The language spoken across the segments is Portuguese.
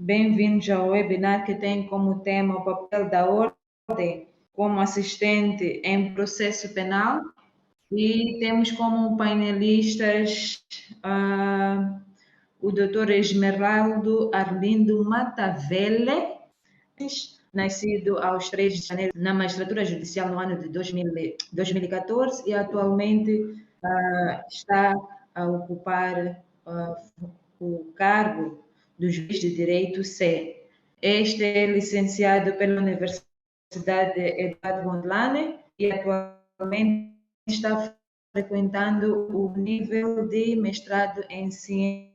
bem-vindos ao webinar que tem como tema o papel da ordem como assistente em processo penal e temos como painelistas o Dr. Esmeraldo Arlindo Matavele, nascido aos 3 de janeiro na Magistratura Judicial no ano de 2014 e atualmente está a ocupar o cargo do juiz de direito C. Este é licenciado pela Universidade Eduardo Mondlane e atualmente está frequentando o nível de mestrado em ciências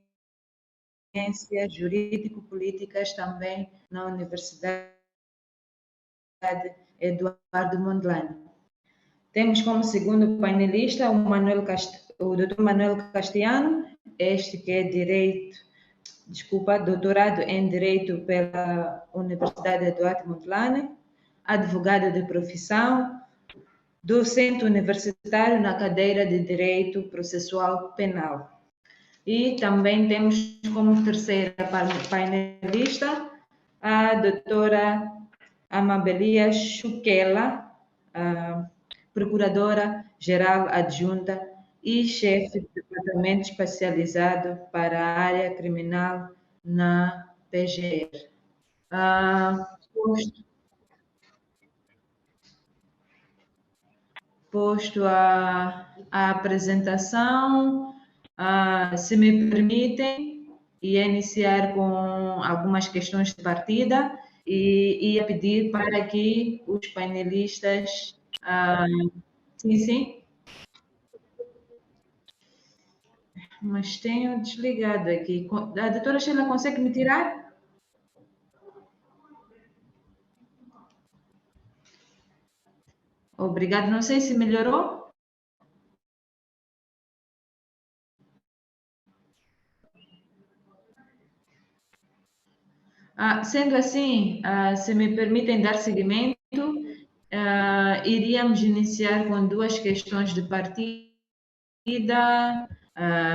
jurídico-políticas também na Universidade Eduardo Mondlane. Temos como segundo painelista o Dr. Manuel Castiano, este que é doutorado em Direito pela Universidade Eduardo Mondlane, advogado de profissão, docente universitário na cadeira de Direito Processual Penal. E também temos como terceira painelista a doutora Amabelia Chuquela, procuradora-geral adjunta e chefe de departamento especializado para a área criminal na PGR. Posto a apresentação, se me permitem, ia iniciar com algumas questões de partida e ia pedir para que os painelistas... sim. Mas tenho desligado aqui. A doutora Sheila consegue me tirar? Obrigada. Não sei se melhorou. Sendo assim, se me permitem dar seguimento, iríamos iniciar com duas questões de partida.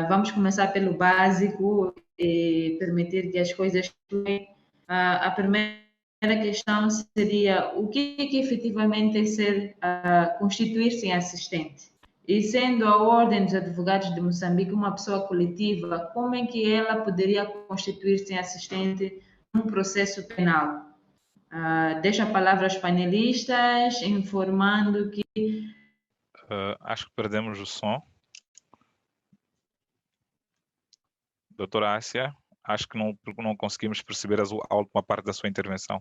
Vamos começar pelo básico e permitir que as coisas fluem. A primeira questão seria o que efetivamente é constituir-se em assistente? E sendo a Ordem dos Advogados de Moçambique uma pessoa coletiva, como é que ela poderia constituir-se em assistente num processo penal? Deixo a palavra aos panelistas, informando que... acho que perdemos o som. Doutora Ásia, acho que não conseguimos perceber a última parte da sua intervenção.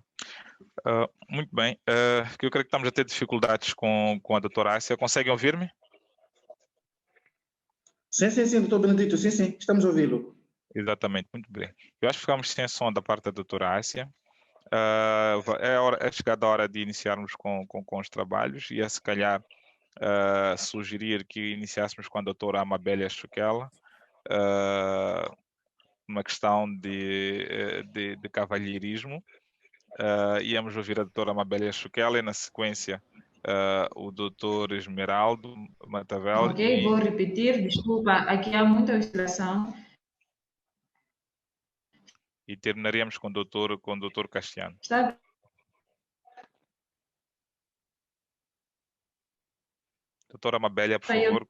Muito bem, eu creio que estamos a ter dificuldades com a doutora Ásia. Conseguem ouvir-me? Sim, doutor Benedito, sim, estamos a ouvi-lo. Exatamente, muito bem. Eu acho que ficamos sem som da parte da doutora Ásia. É chegada a hora de iniciarmos com os trabalhos e se calhar sugerir que iniciássemos com a doutora Amabélia Chuquela, uma questão de cavalheirismo. Íamos ouvir a doutora Amabélia Chuquela e na sequência o doutor Esmeraldo Matavele. Ok, vou repetir, desculpa, aqui há muita oscilação. E terminaríamos com o doutor Castiano. Está... Doutora Amabélia, por favor.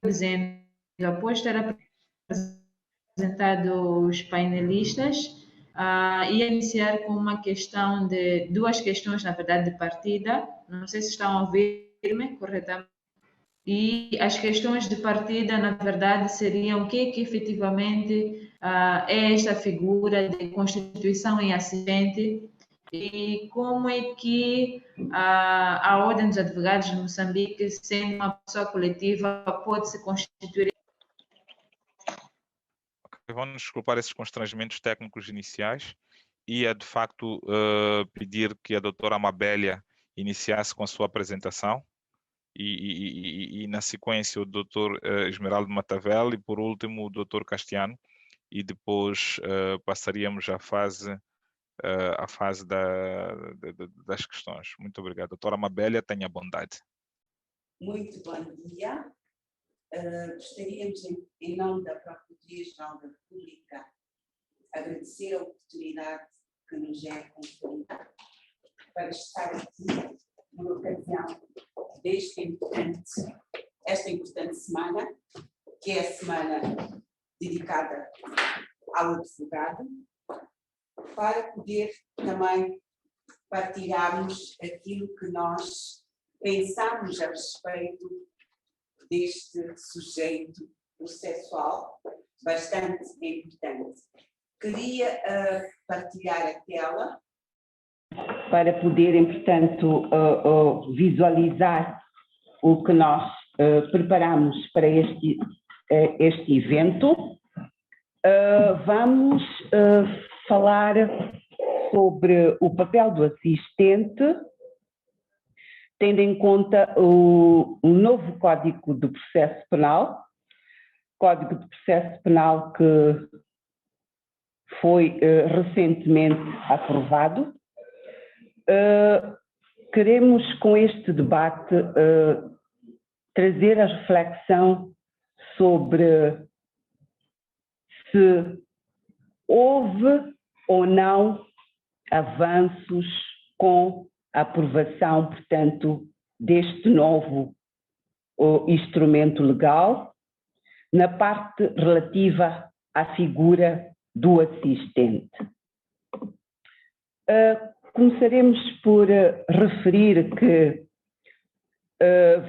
Dizendo, após ter apresentado os painelistas, ia iniciar com uma questão duas questões, na verdade, de partida. Não sei se estão a ouvir-me corretamente. E as questões de partida, na verdade, seriam o que efetivamente é esta figura de constituição em assistente e como é que a Ordem dos Advogados de Moçambique, sendo uma pessoa coletiva, pode se constituir. Vamos desculpar esses constrangimentos técnicos iniciais e de facto pedir que a doutora Amabélia iniciasse com a sua apresentação e na sequência o doutor Esmeraldo Matavele e por último o doutor Castiano e depois passaríamos à fase das questões. Muito obrigado. Doutora Amabélia, tenha bondade. Muito bom dia. Gostaríamos, em nome da Procuradoria-Geral da República, agradecer a oportunidade que nos é conferida para estar aqui na ocasião esta importante semana, que é a semana dedicada ao advogado, para poder também partilharmos aquilo que nós pensamos a respeito deste sujeito processual, bastante importante. Queria partilhar a tela. Para poderem, portanto, visualizar o que nós preparamos para este evento, vamos falar sobre o papel do assistente, tendo em conta o novo Código do Processo Penal, Código de Processo Penal que foi recentemente aprovado. Queremos, com este debate, trazer a reflexão sobre se houve ou não avanços com a aprovação, portanto, deste novo instrumento legal, na parte relativa à figura do assistente. Começaremos por referir que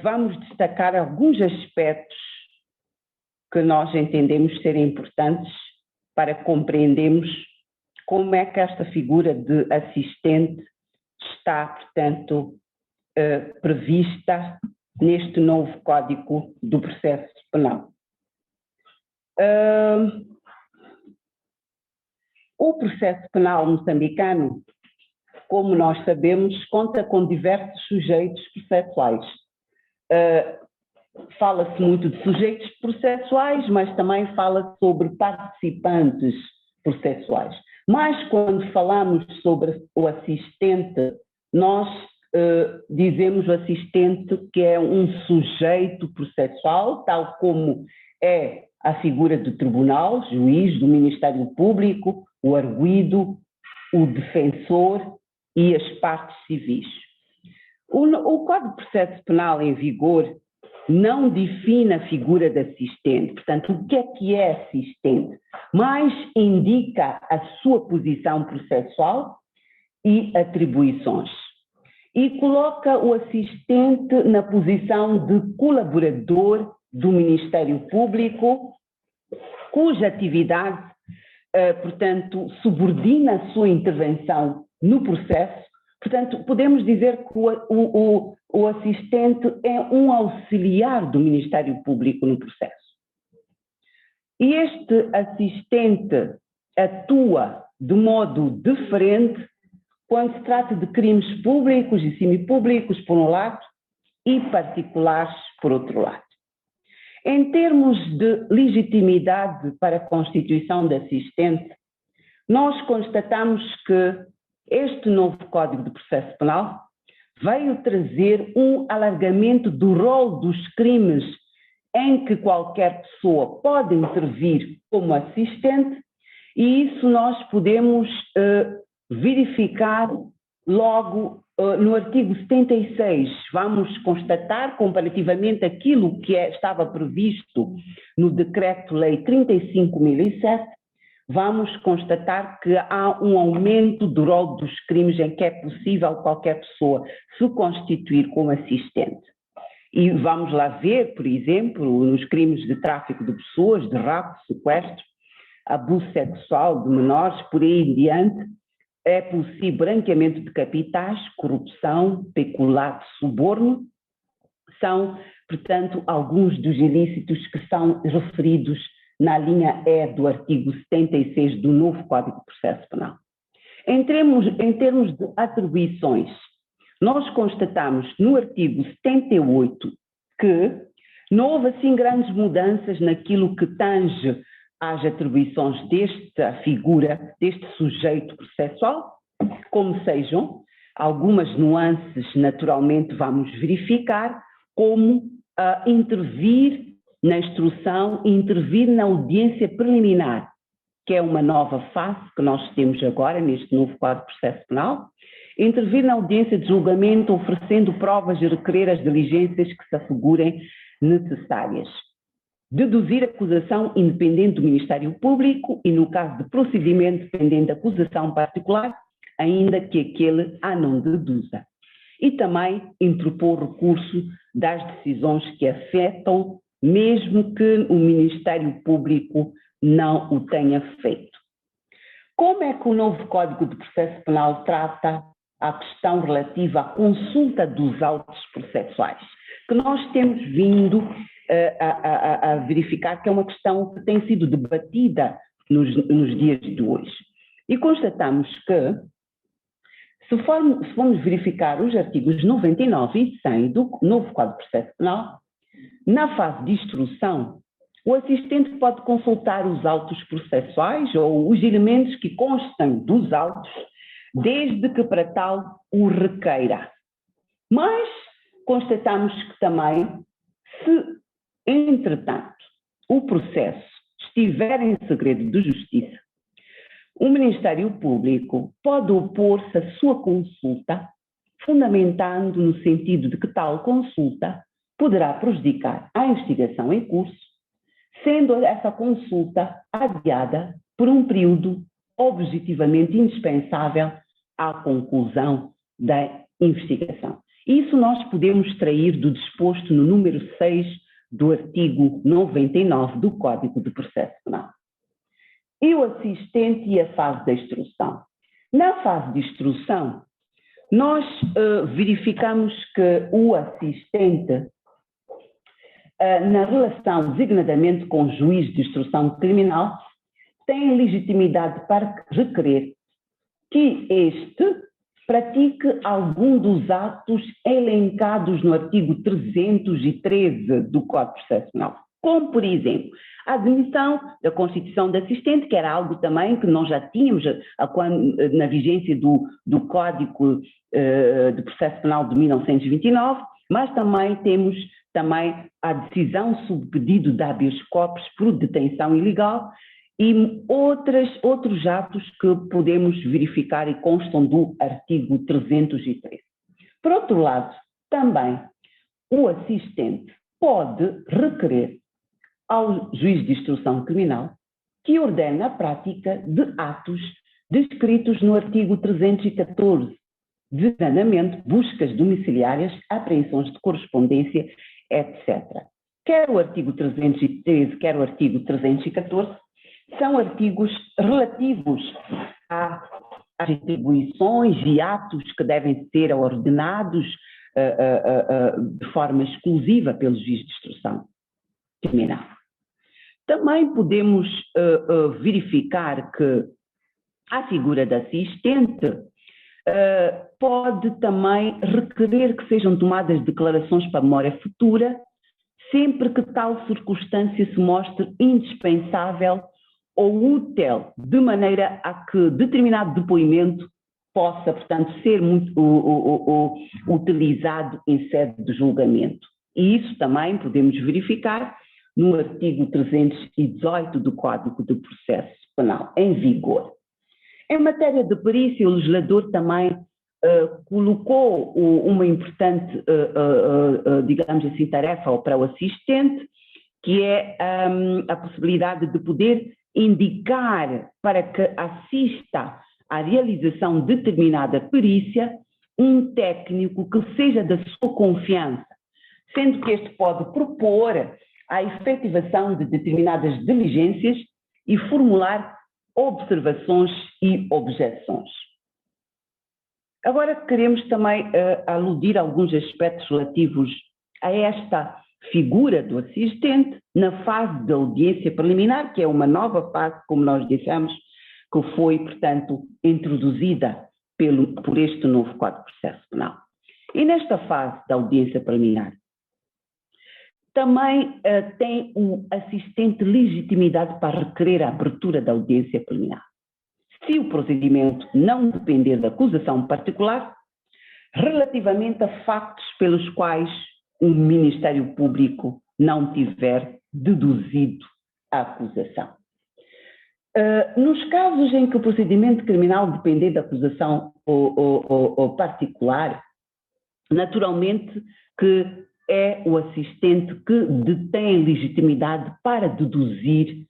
vamos destacar alguns aspectos que nós entendemos serem importantes para compreendermos como é que esta figura de assistente está, portanto, prevista neste novo Código do Processo Penal. O processo penal moçambicano, como nós sabemos, conta com diversos sujeitos processuais. Fala-se muito de sujeitos processuais, mas também fala sobre participantes processuais. Mas quando falamos sobre o assistente, nós dizemos o assistente que é um sujeito processual, tal como é a figura do tribunal, juiz, do Ministério Público, o arguido, o defensor e as partes civis. O Código de Processo Penal em vigor não define a figura de assistente, portanto, o que é assistente, mas indica a sua posição processual e atribuições. E coloca o assistente na posição de colaborador do Ministério Público, cuja atividade, portanto, subordina a sua intervenção no processo. Portanto, podemos dizer que o assistente é um auxiliar do Ministério Público no processo. E este assistente atua de modo diferente quando se trata de crimes públicos e semipúblicos, por um lado, e particulares, por outro lado. Em termos de legitimidade para a constituição de assistente, nós constatamos que este novo Código de Processo Penal veio trazer um alargamento do rol dos crimes em que qualquer pessoa pode intervir como assistente, e isso nós podemos verificar logo no artigo 76. Vamos constatar, comparativamente àquilo que estava previsto no Decreto-Lei 35.007, vamos constatar que há um aumento do rol dos crimes em que é possível qualquer pessoa se constituir como assistente. E vamos lá ver, por exemplo, nos crimes de tráfico de pessoas, de rapto, sequestro, abuso sexual de menores, por aí em diante, é possível branqueamento de capitais, corrupção, peculato, suborno. São, portanto, alguns dos ilícitos que são referidos na linha E do artigo 76 do novo Código de Processo Penal. Em termos de atribuições, nós constatamos no artigo 78 que não houve assim grandes mudanças naquilo que tange às atribuições desta figura, deste sujeito processual, como sejam algumas nuances, naturalmente vamos verificar, como intervir na instrução, intervir na audiência preliminar. que é uma nova fase que nós temos agora neste novo quadro de processo penal, intervir na audiência de julgamento oferecendo provas e requerer as diligências que se afigurem necessárias. Deduzir acusação independente do Ministério Público e, no caso de procedimento pendente de acusação particular, ainda que aquele a não deduza. E também interpor recurso das decisões que afetam, mesmo que o Ministério Público não o tenha feito. Como é que o novo Código de Processo Penal trata a questão relativa à consulta dos autos processuais? Que nós temos vindo a verificar que é uma questão que tem sido debatida nos dias de hoje. E constatamos que, se formos verificar os artigos 99 e 100 do novo Código de Processo Penal, na fase de instrução, o assistente pode consultar os autos processuais ou os elementos que constam dos autos, desde que para tal o requeira. Mas constatamos que também, se, entretanto, o processo estiver em segredo de justiça, o Ministério Público pode opor-se à sua consulta, fundamentando no sentido de que tal consulta poderá prejudicar a investigação em curso, sendo essa consulta adiada por um período objetivamente indispensável à conclusão da investigação. Isso nós podemos extrair do disposto no número 6 do artigo 99 do Código de Processo Penal. E o assistente e a fase da instrução. Na fase de instrução, nós verificamos que o assistente, na relação designadamente com o juiz de instrução criminal, tem legitimidade para requerer que este pratique algum dos atos elencados no artigo 313 do Código de Processo Penal, como, por exemplo, a admissão da constituição de assistente, que era algo também que nós já tínhamos na vigência do Código de Processo Penal de 1929, mas também temos a decisão sob pedido de habeas corpus por detenção ilegal e outros atos que podemos verificar e constam do artigo 313. Por outro lado, também o assistente pode requerer ao juiz de instrução criminal que ordene a prática de atos descritos no artigo 314, designadamente buscas domiciliárias, apreensões de correspondência, etc. Quer o artigo 313, quer o artigo 314, são artigos relativos às atribuições e atos que devem ser ordenados de forma exclusiva pelo juiz de instrução criminal. Também podemos verificar que a figura de assistente pode também requerer que sejam tomadas declarações para a memória futura, sempre que tal circunstância se mostre indispensável ou útil, de maneira a que determinado depoimento possa, portanto, ser utilizado em sede de julgamento. E isso também podemos verificar no artigo 318 do Código de Processo Penal, em vigor. Em matéria de perícia, o legislador também colocou uma importante, digamos assim, tarefa para o assistente, que é a possibilidade de poder indicar para que assista à realização de determinada perícia um técnico que seja da sua confiança, sendo que este pode propor a efetivação de determinadas diligências e formular observações e objeções. Agora queremos também aludir a alguns aspectos relativos a esta figura do assistente na fase da audiência preliminar, que é uma nova fase, como nós dissemos, que foi, portanto, introduzida por este novo Código de Processo Penal. E nesta fase da audiência preliminar, também tem o assistente legitimidade para requerer a abertura da audiência preliminar. Se o procedimento não depender da acusação particular, relativamente a factos pelos quais o Ministério Público não tiver deduzido a acusação. Nos casos em que o procedimento criminal depender da acusação ou particular, naturalmente que é o assistente que detém legitimidade para deduzir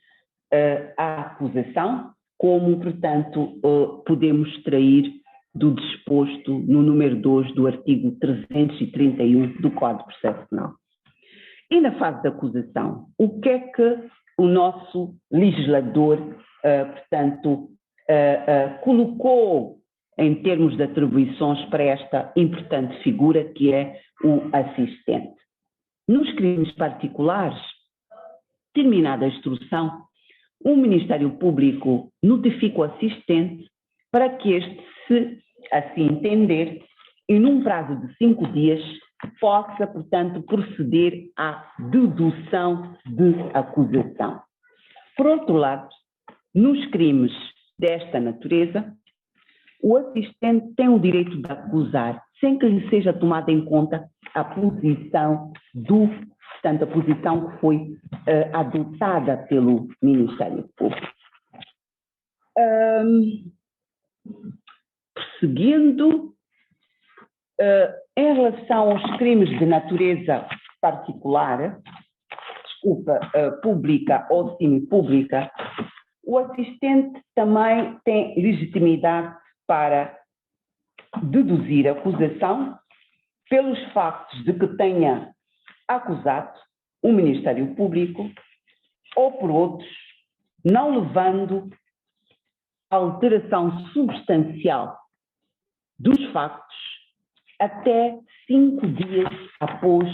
a acusação, como, portanto, podemos extrair do disposto no número 2 do artigo 331 do Código de Processo Penal. E na fase da acusação, o que é que o nosso legislador, portanto, colocou em termos de atribuições para esta importante figura que é o assistente? Nos crimes particulares, terminada a instrução, o Ministério Público notifica o assistente para que este, se assim entender, e num prazo de 5 dias, possa, portanto, proceder à dedução de acusação. Por outro lado, nos crimes desta natureza, o assistente tem o direito de acusar, sem que lhe seja tomada em conta a posição portanto, a posição que foi adotada pelo Ministério Público. Prosseguindo, em relação aos crimes de natureza particular, pública ou semipública, o assistente também tem legitimidade para deduzir a acusação pelos factos de que tenha acusado o Ministério Público ou por outros, não levando a alteração substancial dos factos até 5 dias após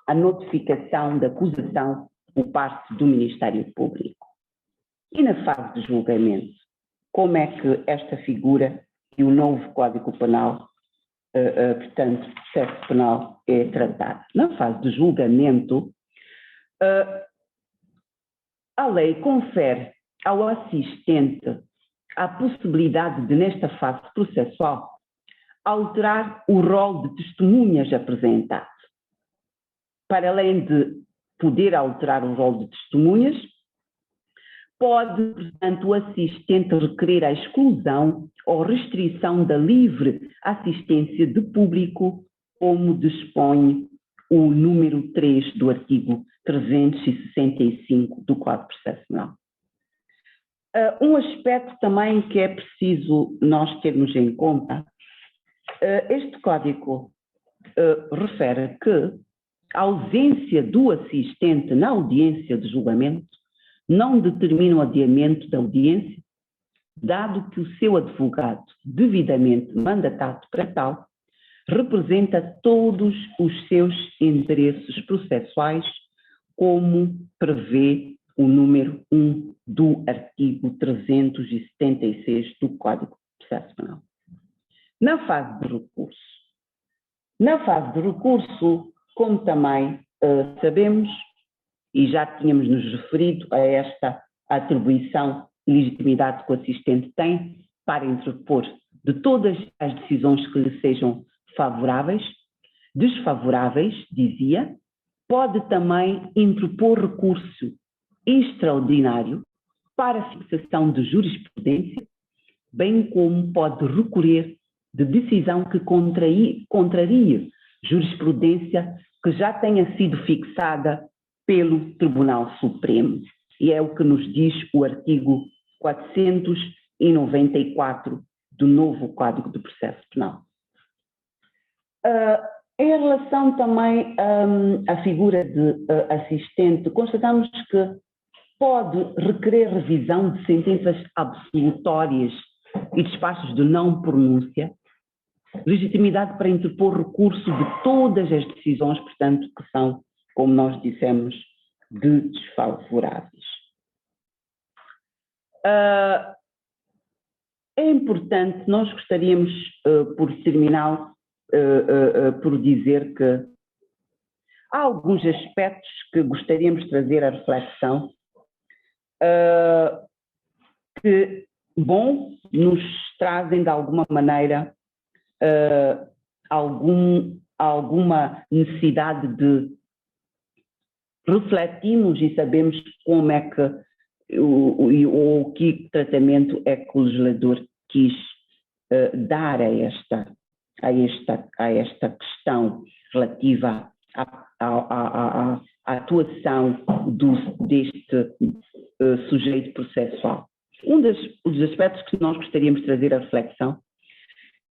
a notificação da acusação por parte do Ministério Público. E na fase de julgamento, como é que esta figura e o novo Código Penal, portanto, processo penal, é tratado? Na fase de julgamento, a lei confere ao assistente a possibilidade de, nesta fase processual, alterar o rol de testemunhas apresentado. Para além de poder alterar o rol de testemunhas, pode, portanto, o assistente requerer a exclusão ou restrição da livre assistência de público, como dispõe o número 3 do artigo 365 do Código de Processo Penal. Um aspecto também que é preciso nós termos em conta, este Código refere que a ausência do assistente na audiência de julgamento não determina o adiamento da audiência, dado que o seu advogado, devidamente mandatado para tal, representa todos os seus interesses processuais, como prevê o número 1 do artigo 376 do Código de Processo Penal. Na fase de recurso. Na fase de recurso, como também sabemos, e já tínhamos nos referido a esta atribuição e legitimidade que o assistente tem para interpor de todas as decisões que lhe sejam favoráveis, desfavoráveis, dizia, pode também interpor recurso extraordinário para a fixação de jurisprudência, bem como pode recorrer de decisão que contraria jurisprudência que já tenha sido fixada pelo Tribunal Supremo. E é o que nos diz o artigo 494 do novo Código de Processo Penal. Em relação também à figura de assistente, constatamos que pode requerer revisão de sentenças absolutórias e despachos de não pronúncia, legitimidade para interpor recurso de todas as decisões, portanto, que são, como nós dissemos, desfavoráveis. É importante, nós gostaríamos, por terminar, por dizer que há alguns aspectos que gostaríamos de trazer à reflexão, que, bom, nos trazem de alguma maneira alguma necessidade de refletirmos e sabemos como é que ou que tratamento é que o legislador quis dar a esta questão relativa à atuação deste sujeito processual. Um dos aspectos que nós gostaríamos de trazer à reflexão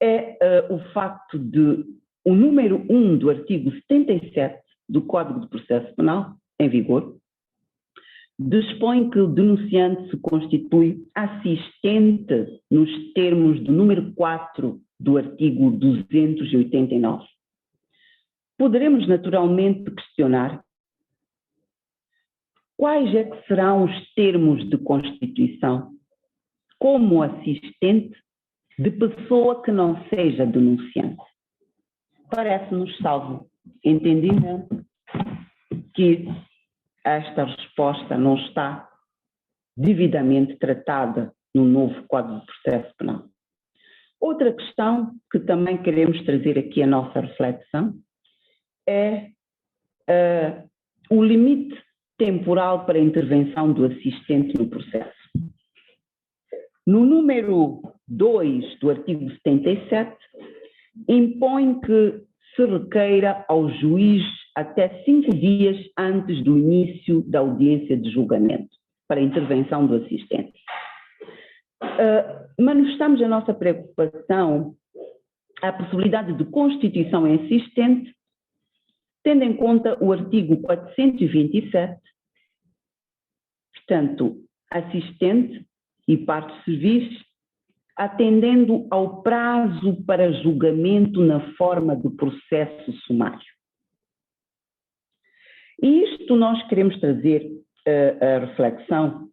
é o facto de o número 1 do artigo 77 do Código de Processo Penal, em vigor, dispõe que o denunciante se constitui assistente nos termos do número 4 do artigo 289. Poderemos naturalmente questionar quais é que serão os termos de constituição como assistente de pessoa que não seja denunciante. Parece-nos salvo entendimento que esta resposta não está devidamente tratada no novo Código de Processo Penal. Outra questão que também queremos trazer aqui à nossa reflexão é o limite temporal para a intervenção do assistente no processo. No número 2 do artigo 77, impõe que se requeira ao juiz até 5 dias antes do início da audiência de julgamento para a intervenção do assistente. Manifestamos a nossa preocupação à possibilidade de constituição em assistente, tendo em conta o artigo 427, portanto, assistente e parte serviço, atendendo ao prazo para julgamento na forma do processo sumário. E isto nós queremos trazer a reflexão,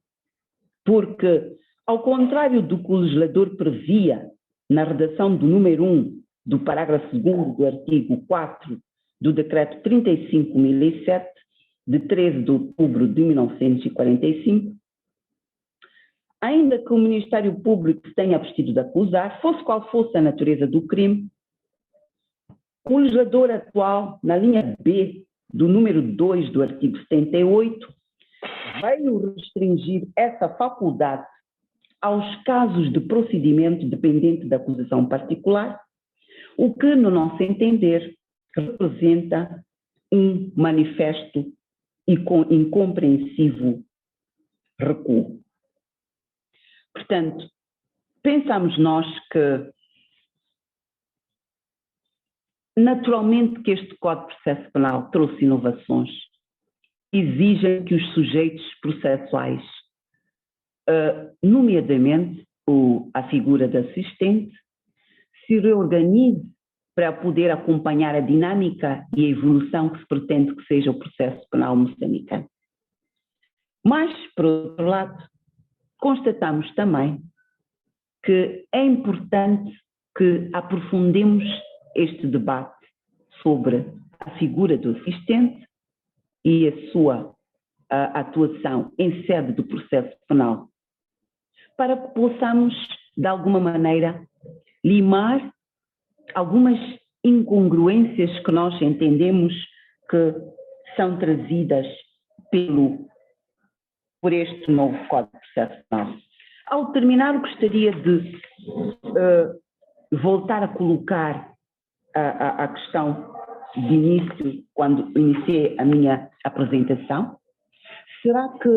porque, ao contrário do que o legislador previa na redação do número 1 do parágrafo 2º do artigo 4 do Decreto 35.007, de 13 de outubro de 1945, ainda que o Ministério Público se tenha abstido de acusar, fosse qual fosse a natureza do crime, o legislador atual, na linha B do número 2 do artigo 78, veio restringir essa faculdade aos casos de procedimento dependente da acusação particular, o que, no nosso entender, representa um manifesto e incompreensível recuo. Portanto, pensamos nós que, naturalmente, que este Código de Processo Penal trouxe inovações, exigem que os sujeitos processuais, nomeadamente a figura de assistente, se reorganize para poder acompanhar a dinâmica e a evolução que se pretende que seja o processo penal moçambicano. Mas, por outro lado, constatamos também que é importante que aprofundemos este debate sobre a figura do assistente e a sua atuação em sede do processo penal, para que possamos, de alguma maneira, limar algumas incongruências que nós entendemos que são trazidas por este novo Código de Processo Penal. Ao terminar, gostaria de voltar a colocar a questão de início, quando iniciei a minha apresentação. Será que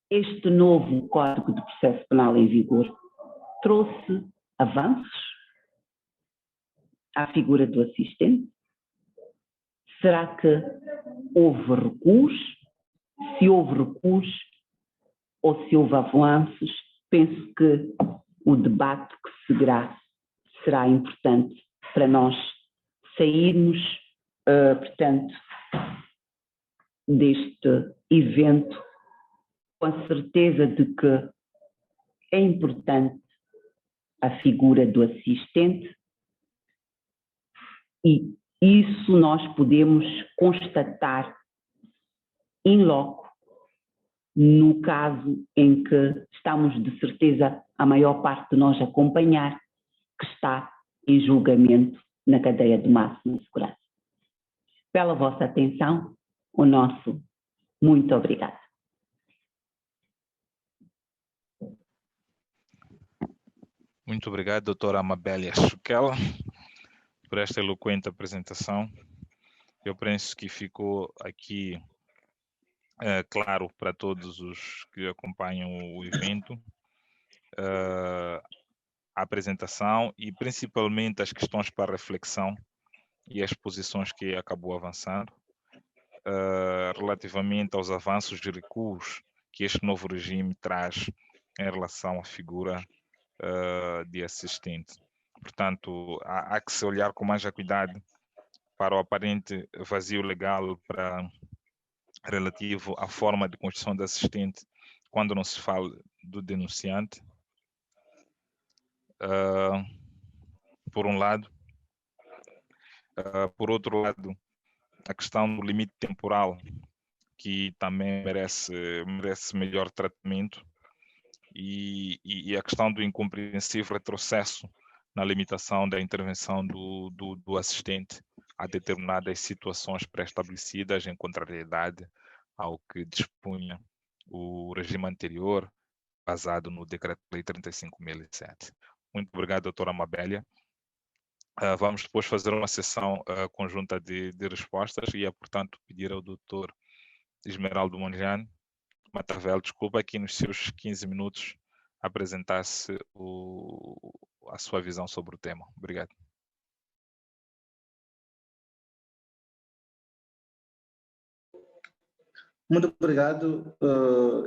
este novo Código de Processo Penal em vigor trouxe avanços à figura do assistente? Será que houve recuos? Se houve recuos ou se houve avanços, penso que o debate que seguirá será importante para nós sairmos, portanto, deste evento com a certeza de que é importante a figura do assistente, e isso nós podemos constatar in loco no caso em que estamos de certeza a maior parte de nós acompanhar, que está em julgamento na cadeia de máxima segurança. Pela vossa atenção, o nosso muito obrigado. Muito obrigado, doutora Amabélia Schuquela, por esta eloquente apresentação. Eu penso que ficou aqui claro para todos os que acompanham o evento a apresentação e principalmente as questões para reflexão e as posições que acabou avançando relativamente aos avanços e recuos que este novo regime traz em relação à figura de assistente. Portanto, há que se olhar com mais cuidado para o aparente vazio legal relativo à forma de construção de assistente quando não se fala do denunciante, por um lado. Por outro lado, a questão do limite temporal, que também merece melhor tratamento, e a questão do incompreensível retrocesso na limitação da intervenção do assistente a determinadas situações pré-estabelecidas em contrariedade ao que dispunha o regime anterior, basado no Decreto-Lei 35.007. Muito obrigado, doutora Amabélia. Vamos depois fazer uma sessão conjunta de respostas e portanto, pedir ao doutor Esmeraldo Mondlane Matavel, desculpa, que nos seus 15 minutos apresentasse a sua visão sobre o tema. Obrigado. Muito obrigado,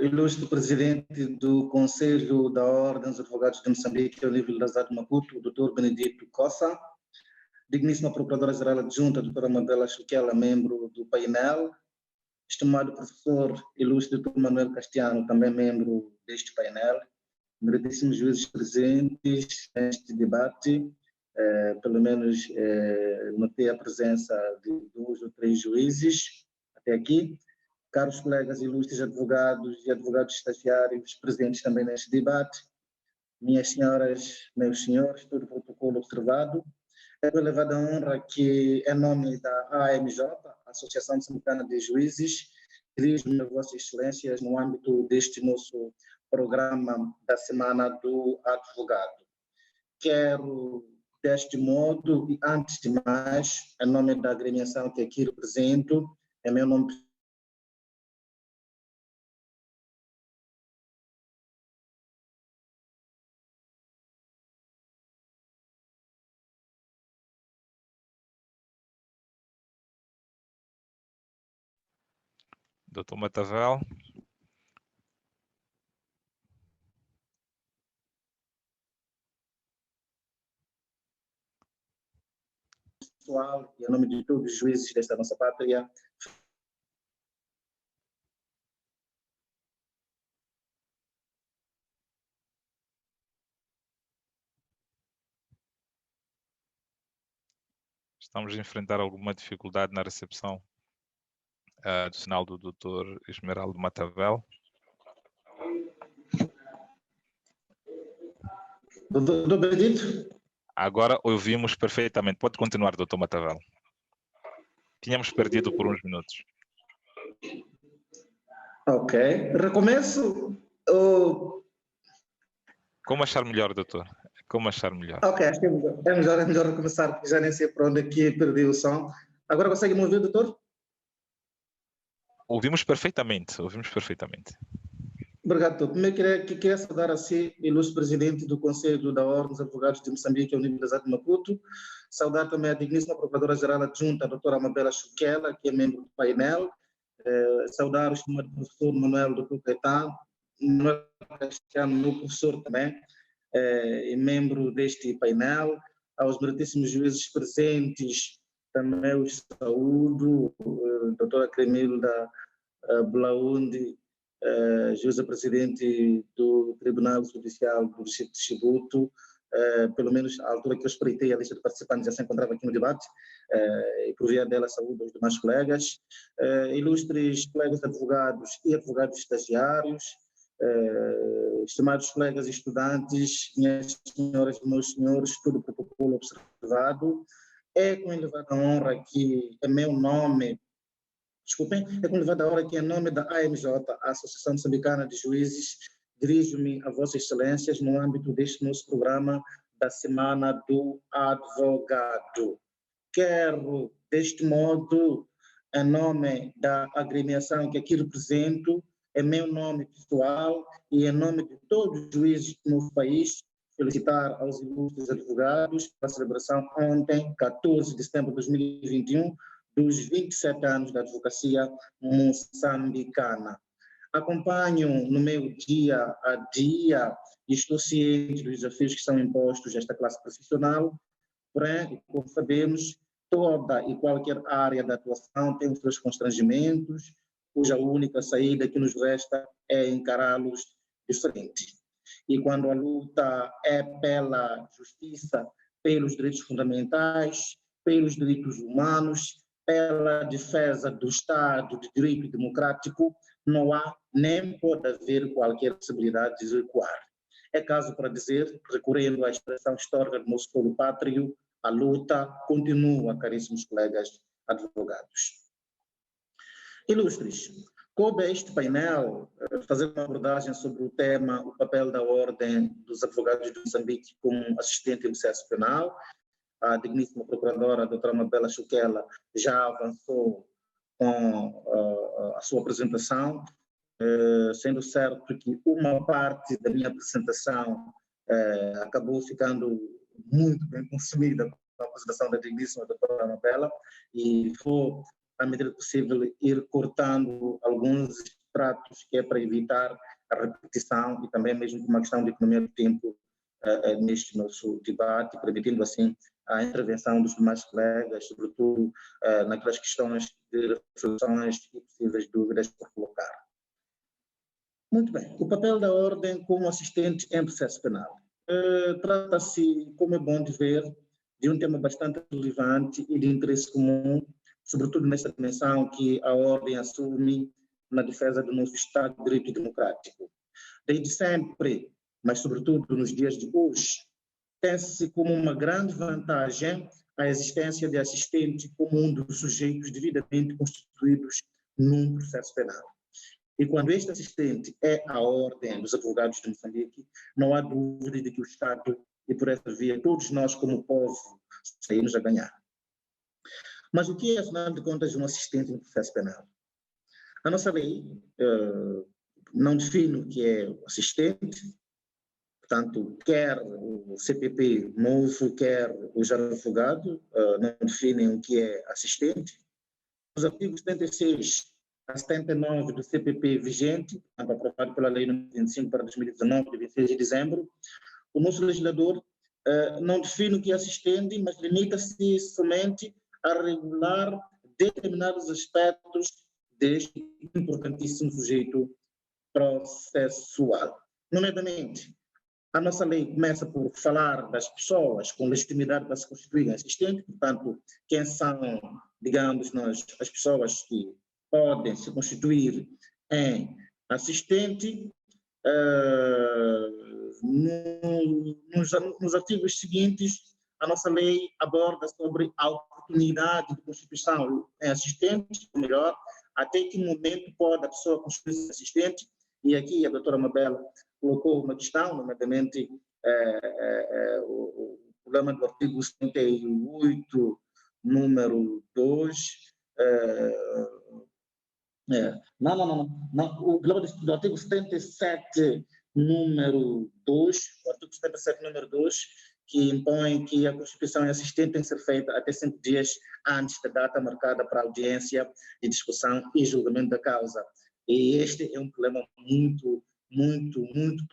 ilustre presidente do Conselho da Ordem dos Advogados de Moçambique, ao nível da cidade de Maputo, o doutor Benedito Cossa, digníssima Procuradora-Geral Adjunta, doutora Amabélia Schuquela, membro do painel, estimado professor ilustre doutor Manuel Castiano, também membro deste painel, meritíssimos juízes presentes neste debate, pelo menos notei a presença de 2 ou 3 juízes até aqui, caros colegas ilustres advogados e advogados estagiários presentes também neste debate, minhas senhoras, meus senhores, todo o protocolo observado, é com elevada honra que, em nome da AMJ, Associação Moçambicana de Juízes, dirijo-me a Vossas Excelências no âmbito deste nosso programa da Semana do Advogado. Quero, deste modo, e antes de mais, em nome da agremiação que aqui represento, em meu nome Doutor Matavel. pessoal e em nome de todos os juízes desta nossa pátria, Estamos a enfrentar alguma dificuldade na recepção do sinal do doutor Esmeraldo Matavel. doutor Benedito. Agora ouvimos perfeitamente. Pode continuar, doutor Matavel. Tínhamos perdido por uns minutos. Ok. Recomeço? Como achar melhor, doutor? Como achar melhor? Ok, acho que é melhor recomeçar, porque já nem sei por onde aqui perdi o som. Agora consegue me ouvir, doutor? Ouvimos perfeitamente, ouvimos perfeitamente. Obrigado, doutor. Primeiro queria saudar a si, ilustre presidente do Conselho da Ordem dos Advogados de Moçambique, ao nível da cidade de Maputo. Saudar também a digníssima Procuradora-Geral Adjunta, a doutora Amabélia Schuquela, que é membro do painel. Saudar o estimado professor Manuel Dr. Caetano, Manuel Castiano, meu professor também, e membro deste painel. Aos meritíssimos juízes presentes, também os saúdo, doutora Cremilda Blaundi, juíza presidente do Tribunal Judicial do Distrito de Chibuto, pelo menos à altura que eu espreitei a lista de participantes já se encontrava aqui no debate, e por via dela saúdo aos demais colegas, ilustres colegas advogados e advogados estagiários, estimados colegas e estudantes, minhas senhoras e meus senhores, todo o protocolo observado, é com elevada honra que é meu nome, desculpem, é com elevada honra que em nome da AMJ, a Associação Moçambicana de Juízes, dirijo-me a Vossas Excelências no âmbito deste nosso programa da Semana do Advogado. Quero, deste modo, em nome da agremiação que aqui represento, em meu nome pessoal e em nome de todos os juízes do nosso país, felicitar aos ilustres advogados pela celebração ontem, 14 de setembro de 2021, dos 27 anos da advocacia moçambicana. Acompanho no meu dia a dia e estou ciente dos desafios que são impostos a esta classe profissional, porém, como sabemos, toda e qualquer área da atuação tem os seus constrangimentos, cuja única saída que nos resta é encará-los de frente. E quando a luta é pela justiça, pelos direitos fundamentais, pelos direitos humanos, pela defesa do Estado de Direito Democrático, não há nem pode haver qualquer possibilidade de recuar. É caso para dizer, recorrendo à expressão histórica do nosso povo pátrio, a luta continua, caríssimos colegas advogados. Ilustres, coube a este painel fazer uma abordagem sobre o tema, o papel da Ordem dos Advogados de Moçambique como assistente em processo penal. A digníssima procuradora, a doutora Mabela Chuquela, já avançou com a sua apresentação, sendo certo que uma parte da minha apresentação acabou ficando muito bem consumida com a apresentação da digníssima doutora Mabela, e vou, à medida possível, ir cortando alguns extratos que é para evitar a repetição e também mesmo uma questão de economia do tempo neste nosso debate, permitindo assim a intervenção dos demais colegas, sobretudo naquelas questões de reflexões e possíveis dúvidas por colocar. Muito bem, o papel da Ordem como assistente em processo penal. Trata-se, como é bom de ver, de um tema bastante relevante e de interesse comum, sobretudo nesta dimensão que a Ordem assume na defesa do nosso Estado de Direito Democrático. Desde sempre, mas sobretudo nos dias de hoje, tem-se como uma grande vantagem a existência de assistente como um dos sujeitos devidamente constituídos num processo penal. E quando este assistente é a Ordem dos Advogados de Moçambique, não há dúvida de que o Estado, e por essa via todos nós como povo, saímos a ganhar. Mas o que é, afinal de contas, um assistente em processo penal? A nossa lei não define o que é o assistente, portanto, quer o CPP novo, quer o já advogado, não definem o que é assistente. Os artigos 76 a 79 do CPP vigente, aprovado pela Lei nº 25 para 2019, de 26 de dezembro, o nosso legislador não define o que é assistente, mas limita-se somente a regular determinados aspectos deste importantíssimo sujeito processual. Nomeadamente, a nossa lei começa por falar das pessoas com legitimidade para se constituírem assistente, portanto, quem são, digamos nós, as pessoas que podem se constituir em assistente. Nos artigos seguintes, a nossa lei aborda sobre a oportunidade de constituição em assistente, ou melhor, até que momento pode a pessoa constituir-se assistente, e aqui a doutora Mabela colocou uma questão, nomeadamente o problema do artigo 78, número 2, o problema do artigo 77, número 2, o artigo 77, número 2, que impõe que a constituição em assistente tem que ser feita até 5 dias antes da data marcada para audiência de discussão e julgamento da causa. E este é um problema muito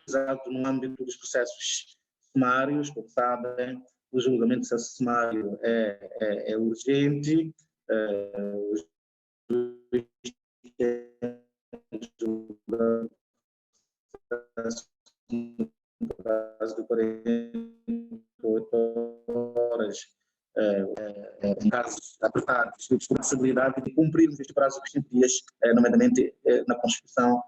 pesado no âmbito dos processos sumários. Como sabem, o julgamento do processo sumário é urgente, no prazo de 48 horas, em casos apertados, de possibilidade de cumprirmos este prazo de 5 dias, nomeadamente na Constituição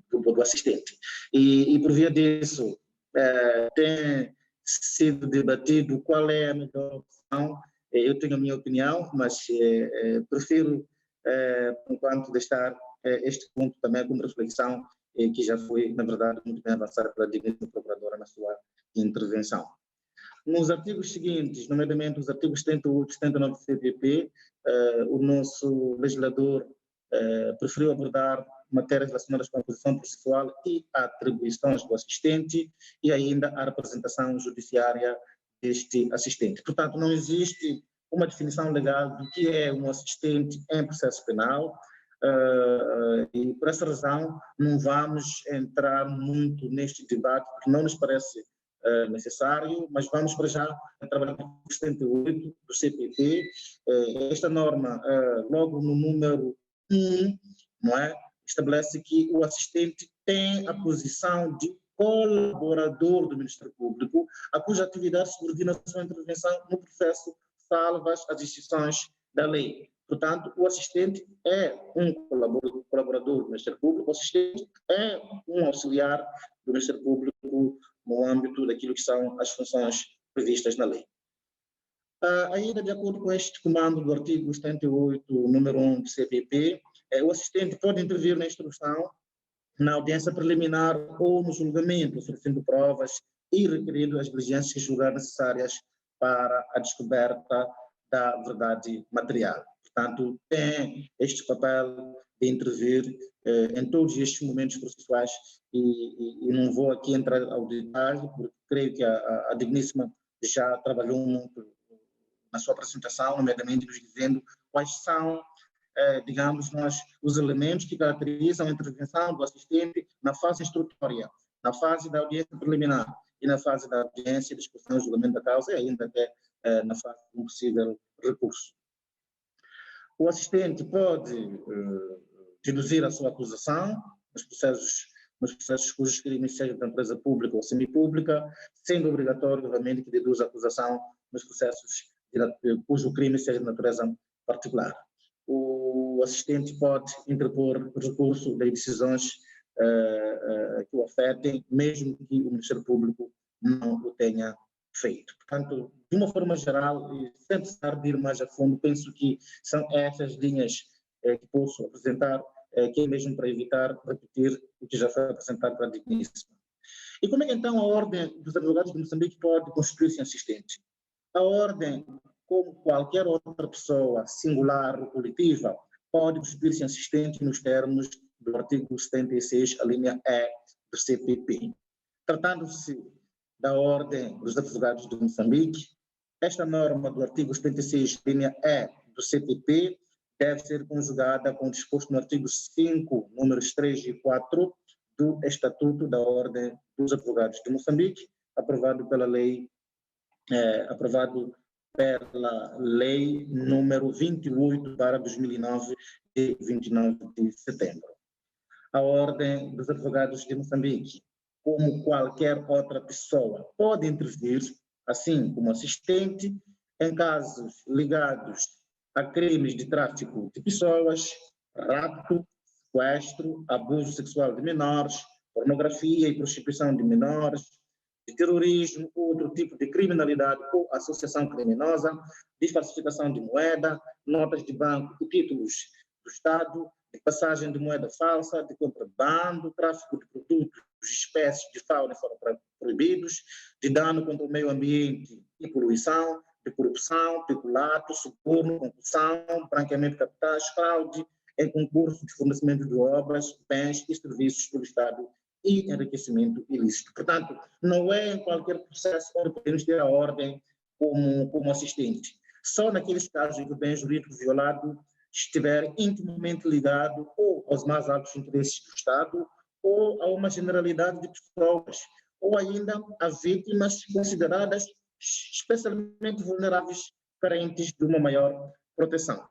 do assistente. E por via disso, tem sido debatido qual é a melhor opção. Eu tenho a minha opinião, mas prefiro, enquanto, deixar este ponto também como reflexão que já foi, na verdade, muito bem avançada pela digníssima procuradora na sua intervenção. Nos artigos seguintes, nomeadamente os artigos 78 e 79 do CPP, o nosso legislador preferiu abordar matérias relacionadas com a posição processual e atribuições do assistente e ainda a representação judiciária deste assistente. Portanto, não existe uma definição legal do que é um assistente em processo penal, e por essa razão não vamos entrar muito neste debate, porque não nos parece necessário, mas vamos para já trabalhar com o 78 do CPP. Esta norma, logo no número 1, não é, estabelece que o assistente tem a posição de colaborador do Ministério Público, a cuja atividade subordina a sua intervenção no processo salvas as instituições da lei. Portanto, o assistente é um colaborador do Ministério Público, o assistente é um auxiliar do Ministério Público no âmbito daquilo que são as funções previstas na lei. Ainda de acordo com este comando do artigo 78, número 1 do CPP, o assistente pode intervir na instrução, na audiência preliminar ou no julgamento, oferecendo provas e requerindo as diligências que julgar necessárias para a descoberta da verdade material. Portanto, tem este papel de intervir em todos estes momentos processuais e não vou aqui entrar ao detalhe, porque creio que a digníssima já trabalhou muito na sua apresentação, nomeadamente nos dizendo quais são, digamos, os elementos que caracterizam a intervenção do assistente na fase instrutória, na fase da audiência preliminar e na fase da audiência, discussão e julgamento da causa e ainda até na fase de um possível recurso. O assistente pode deduzir a sua acusação nos processos cujos crimes sejam de natureza pública ou semipública, sendo obrigatório, obviamente, que deduza a acusação nos processos cujo crime seja de natureza particular. O assistente pode interpor recurso de decisões que o afetem, mesmo que o Ministério Público não o tenha feito. Portanto, de uma forma geral, e sem precisar de ir mais a fundo, penso que são essas linhas que posso apresentar, que é mesmo para evitar repetir o que já foi apresentado para a digníssima. E como é que então a Ordem dos Advogados de Moçambique pode constituir-se assistente? A Ordem, como qualquer outra pessoa, singular ou coletiva, pode constituir-se assistente nos termos do artigo 76, a linha E do CPP. Tratando-se da Ordem dos Advogados de Moçambique, esta norma do artigo 76, linha E do CPP, deve ser conjugada com o disposto no artigo 5, números 3 e 4 do Estatuto da Ordem dos Advogados de Moçambique, aprovado pela lei número 28/2009, de 29 de setembro. A Ordem dos Advogados de Moçambique, como qualquer outra pessoa, pode intervir, assim como assistente, em casos ligados a crimes de tráfico de pessoas, rapto, sequestro, abuso sexual de menores, pornografia e prostituição de menores, de terrorismo, outro tipo de criminalidade ou associação criminosa, de falsificação de moeda, notas de banco e títulos do Estado, de passagem de moeda falsa, de contrabando, tráfico de produtos, espécies de fauna e flora proibidos, de dano contra o meio ambiente e poluição, de corrupção, peculato, suborno, concussão, branqueamento de capitais, fraude em concurso de fornecimento de obras, bens e serviços pelo Estado e enriquecimento ilícito. Portanto, não é em qualquer processo onde podemos ter a Ordem como assistente. Só naqueles casos em que o bem jurídico violado estiver intimamente ligado ou aos mais altos interesses do Estado ou a uma generalidade de pessoas, ou ainda a vítimas consideradas especialmente vulneráveis, carentes de uma maior proteção.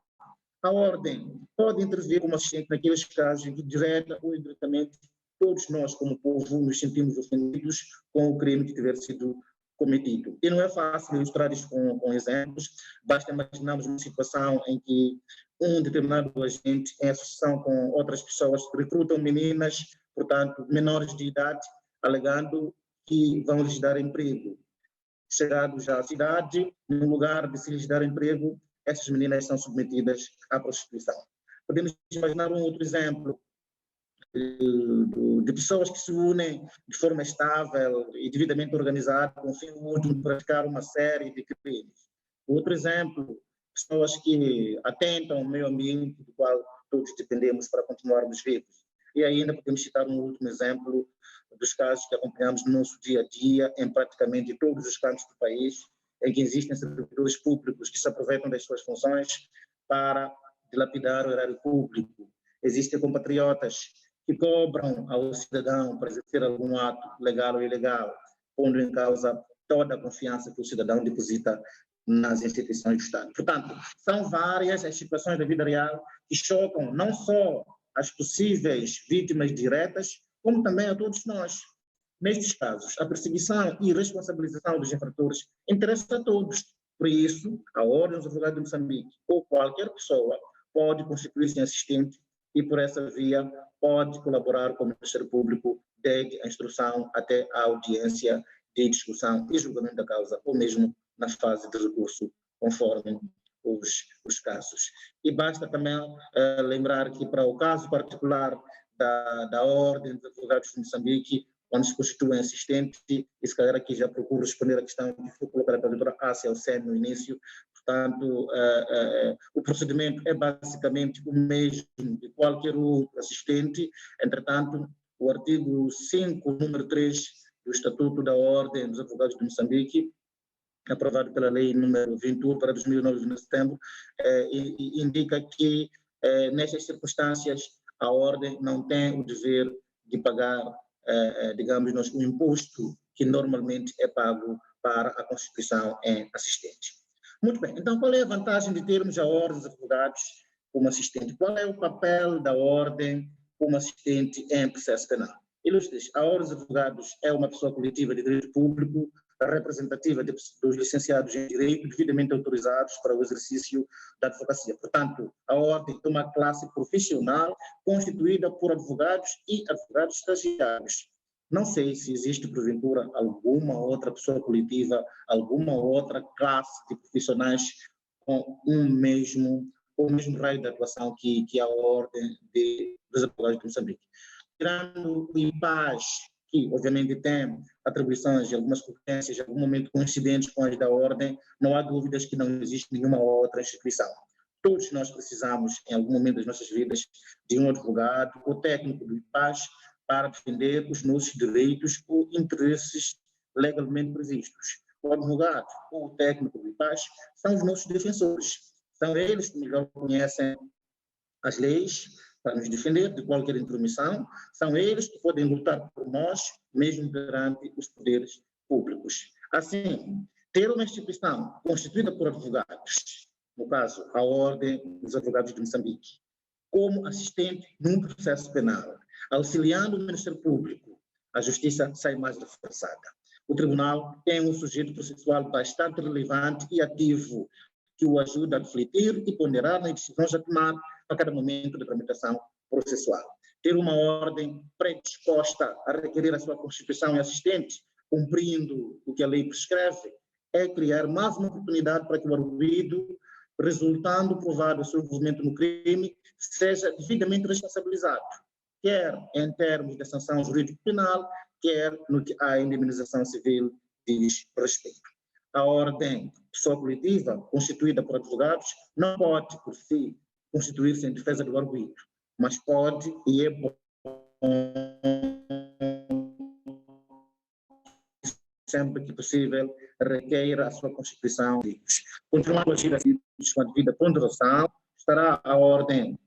A Ordem pode intervir como assistente naqueles casos em que, direta ou indiretamente, todos nós, como povo, nos sentimos ofendidos com o crime que tiver sido cometido. E não é fácil ilustrar isso com exemplos, basta imaginarmos uma situação em que um determinado agente, em associação com outras pessoas, recrutam meninas, portanto, menores de idade, alegando que vão lhes dar emprego. Chegados à cidade, no lugar de se lhes dar emprego, essas meninas são submetidas à prostituição. Podemos imaginar um outro exemplo de pessoas que se unem de forma estável e devidamente organizada com o fim último de praticar uma série de crimes. Outro exemplo, pessoas que atentam ao meio ambiente do qual todos dependemos para continuarmos vivos. E ainda podemos citar um último exemplo dos casos que acompanhamos no nosso dia a dia, em praticamente todos os cantos do país, em que existem servidores públicos que se aproveitam das suas funções para dilapidar o erário público. Existem compatriotas que cobram ao cidadão para exercer algum ato legal ou ilegal, pondo em causa toda a confiança que o cidadão deposita nas instituições do Estado. Portanto, são várias as situações da vida real que chocam não só as possíveis vítimas diretas, como também a todos nós. Nestes casos, a perseguição e responsabilização dos infratores interessa a todos. Por isso, a Ordem dos Advogados de Moçambique ou qualquer pessoa pode constituir-se em assistente e, por essa via, pode colaborar com o Ministério Público desde a instrução até a audiência de discussão e julgamento da causa, ou mesmo na fase de recurso, conforme os casos. E basta também lembrar que, para o caso particular da Ordem dos Advogados de Moçambique, quando se constitui assistente, e se calhar aqui já procuro responder a questão que foi colocada pela doutora Ásia Alceno no início, portanto, o procedimento é basicamente o mesmo de qualquer outro assistente. Entretanto, o artigo 5, número 3 do Estatuto da Ordem dos Advogados de Moçambique, aprovado pela Lei número 21 para 2009 de setembro, indica que, nestas circunstâncias, a Ordem não tem o dever de pagar, digamos, o imposto que normalmente é pago para a constituição em assistente. Muito bem, então qual é a vantagem de termos a Ordem dos Advogados como assistente? Qual é o papel da Ordem como assistente em processo penal? Ilustres, a Ordem dos Advogados é uma pessoa coletiva de direito público, representativa dos licenciados em Direito, devidamente autorizados para o exercício da advocacia. Portanto, a Ordem é uma classe profissional constituída por advogados e advogados estagiários. Não sei se existe, porventura, alguma outra pessoa coletiva, alguma outra classe de profissionais com o mesmo raio de atuação que a Ordem dos Advogados de Moçambique. Tirando o IPAS, que obviamente tem atribuições e algumas competências, em algum momento coincidentes com as da Ordem, não há dúvidas que não existe nenhuma outra instituição. Todos nós precisamos, em algum momento das nossas vidas, de um advogado ou técnico do IPAS para defender os nossos direitos ou interesses legalmente previstos. O advogado ou o técnico do IPAS são os nossos defensores. São eles que melhor conhecem as leis para nos defender de qualquer intromissão, são eles que podem lutar por nós, mesmo perante os poderes públicos. Assim, ter uma instituição constituída por advogados, no caso, a Ordem dos Advogados de Moçambique, como assistente num processo penal, auxiliando o Ministério Público, a justiça sai mais reforçada. O tribunal tem um sujeito processual bastante relevante e ativo, que o ajuda a refletir e ponderar nas decisões a tomar a cada momento de tramitação processual. Ter uma ordem predisposta a requerer a sua constituição e assistente, cumprindo o que a lei prescreve, é criar mais uma oportunidade para que o arguido, resultando provado o seu envolvimento no crime, seja devidamente responsabilizado, quer em termos de sanção jurídico-penal, quer no que a indemnização civil diz respeito. A ordem pessoa coletiva, constituída por advogados, não pode, por si, constituir-se em defesa do arguido, mas pode e é bom sempre que possível requeira a sua constituição. Continuando a agir assim, com a devida ponderação, estará a ordem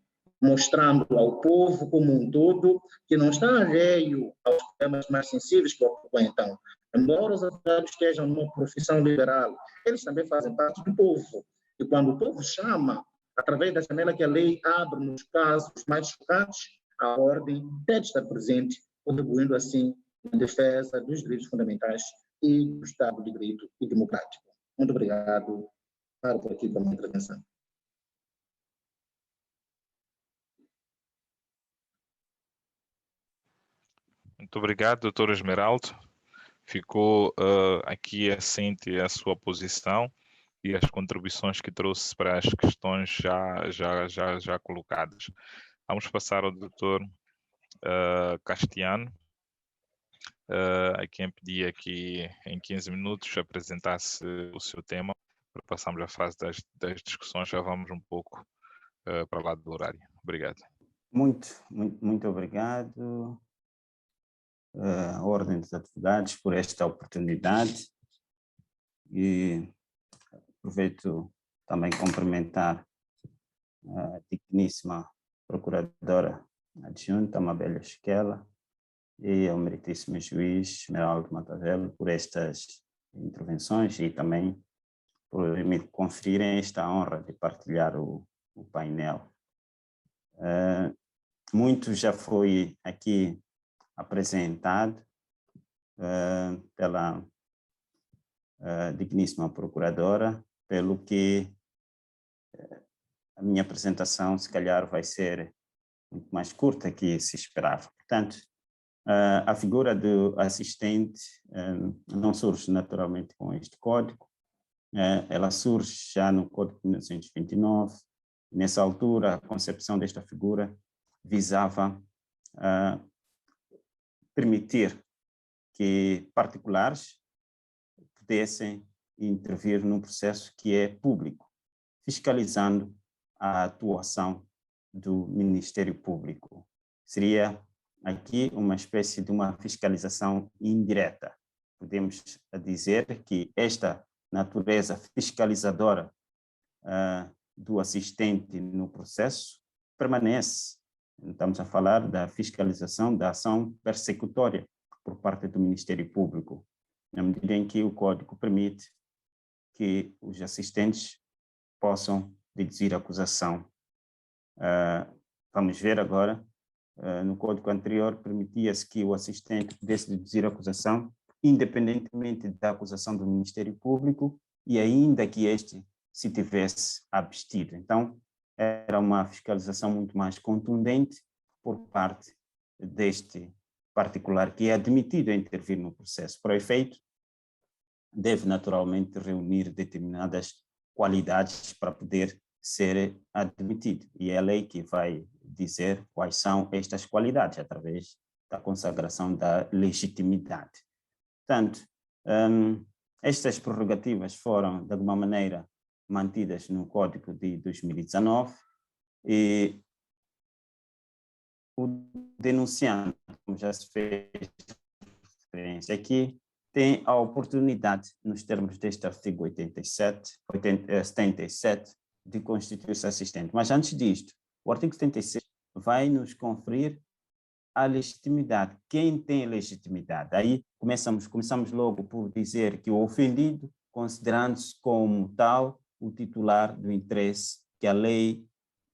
mostrando ao povo como um todo que não está alheio aos temas mais sensíveis que o frequentam. Embora os advogados estejam numa profissão liberal, eles também fazem parte do povo. E quando o povo chama, através da janela que a lei abre nos casos mais chocantes, a ordem deve estar presente, contribuindo assim na defesa dos direitos fundamentais e do Estado de Direito e democrático. Muito obrigado. Paro por aqui para a minha intervenção. Muito obrigado, doutor Esmeraldo. Ficou aqui assente a sua posição e as contribuições que trouxe para as questões já colocadas. Vamos passar ao Dr. Castiano, a quem pedi aqui em 15 minutos apresentasse o seu tema, para passarmos à fase das discussões, já vamos um pouco para lá do horário. Obrigado. Muito obrigado, a Ordem dos Advogados, por esta oportunidade, e aproveito também cumprimentar a digníssima Procuradora Adjunta Amabélia Esquela e ao meritíssimo juiz Esmeraldo Matavel por estas intervenções e também por me conferirem esta honra de partilhar o painel. Muito já foi aqui apresentado pela digníssima Procuradora, pelo que a minha apresentação, se calhar, vai ser muito mais curta que se esperava. Portanto, a figura do assistente não surge naturalmente com este código, ela surge já no Código de 1929. Nessa altura, a concepção desta figura visava permitir que particulares pudessem intervir num processo que é público, fiscalizando a atuação do Ministério Público. Seria aqui uma espécie de uma fiscalização indireta. Podemos dizer que esta natureza fiscalizadora do assistente no processo permanece. Estamos a falar da fiscalização da ação persecutória por parte do Ministério Público, na medida em que o Código permite que os assistentes possam deduzir acusação. Vamos ver agora, no Código anterior, permitia-se que o assistente pudesse deduzir acusação, independentemente da acusação do Ministério Público e ainda que este se tivesse abstido. Então, era uma fiscalização muito mais contundente por parte deste particular que é admitido a intervir no processo. Para o efeito, deve naturalmente reunir determinadas qualidades para poder ser admitido. E é a lei que vai dizer quais são estas qualidades, através da consagração da legitimidade. Portanto, estas prerrogativas foram, de alguma maneira, mantidas no Código de 2019 e o denunciante, como já se fez referência aqui, tem a oportunidade, nos termos deste artigo 77, de constituir-se assistente. Mas antes disto, o artigo 76 vai nos conferir a legitimidade. Quem tem legitimidade? Aí começamos logo por dizer que o ofendido, considerando-se como tal o titular do interesse que a lei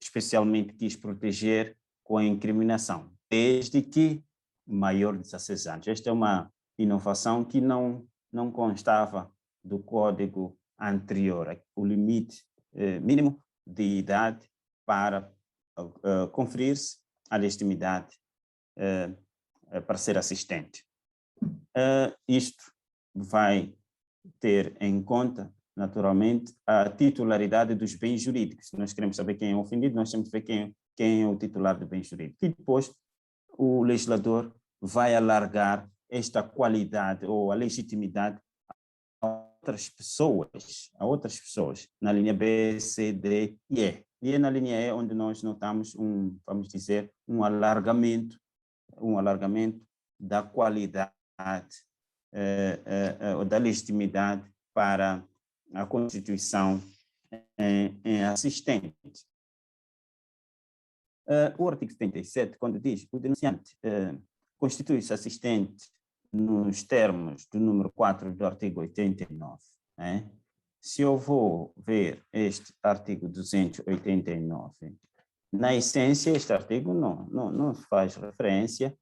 especialmente quis proteger com a incriminação, desde que maior de 16 anos. Esta é uma inovação que não constava do código anterior, o limite mínimo de idade para conferir-se a legitimidade para ser assistente. Isto vai ter em conta, naturalmente, a titularidade dos bens jurídicos. Se nós queremos saber quem é o ofendido, nós temos que ver quem é o titular do bem jurídico. E depois o legislador vai alargar esta qualidade ou a legitimidade a outras pessoas, na linha B, C, D e E. E é na linha E onde nós notamos vamos dizer, um alargamento da qualidade da legitimidade para a constituição em assistente. O artigo 77, quando diz o denunciante constitui-se assistente nos termos do número 4 do artigo 89, né? Se eu vou ver este artigo 289, na essência, este artigo não faz referência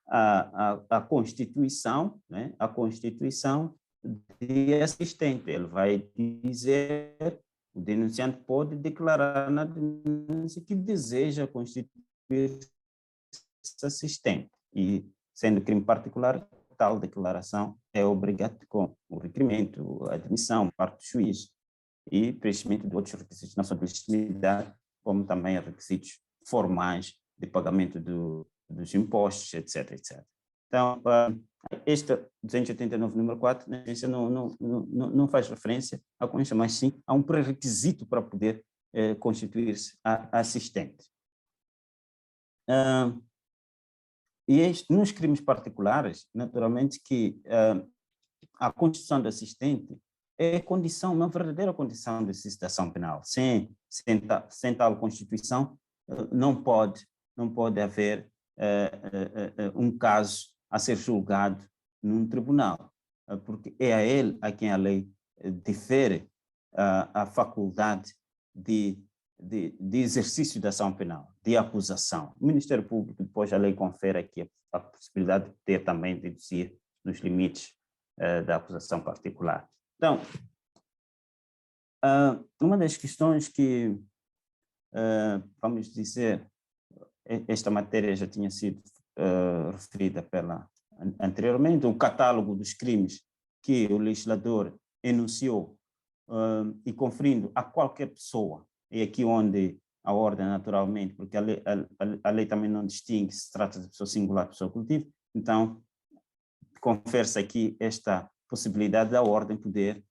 à Constituição, né? A Constituição de assistente. Ele vai dizer, o denunciante pode declarar na denúncia que deseja constituir-se assistente. E, sendo crime particular, tal declaração é obrigada com o requerimento, a admissão, parte do juiz. e preenchimento de outros requisitos na sua legitimidade, como também requisitos formais de pagamento dos impostos, etc, etc. Então, este 289, número 4, na ciência não faz referência à concha, mas sim a um pré-requisito para poder constituir-se assistente. E nos crimes particulares, naturalmente que a constituição do assistente é condição, uma verdadeira condição de licitação penal. Sem tal constituição, não pode haver um caso a ser julgado num tribunal, porque é a ele a quem a lei difere a faculdade de exercício da ação penal, de acusação. O Ministério Público, depois a lei confere aqui a possibilidade de ter também deduzir nos limites da acusação particular. Então, uma das questões que, vamos dizer, esta matéria já tinha sido referida anteriormente, o catálogo dos crimes que o legislador enunciou e conferindo a qualquer pessoa, e aqui onde a ordem naturalmente, porque a lei também não distingue se trata de pessoa singular, pessoa coletiva, então confere-se aqui esta possibilidade da ordem poder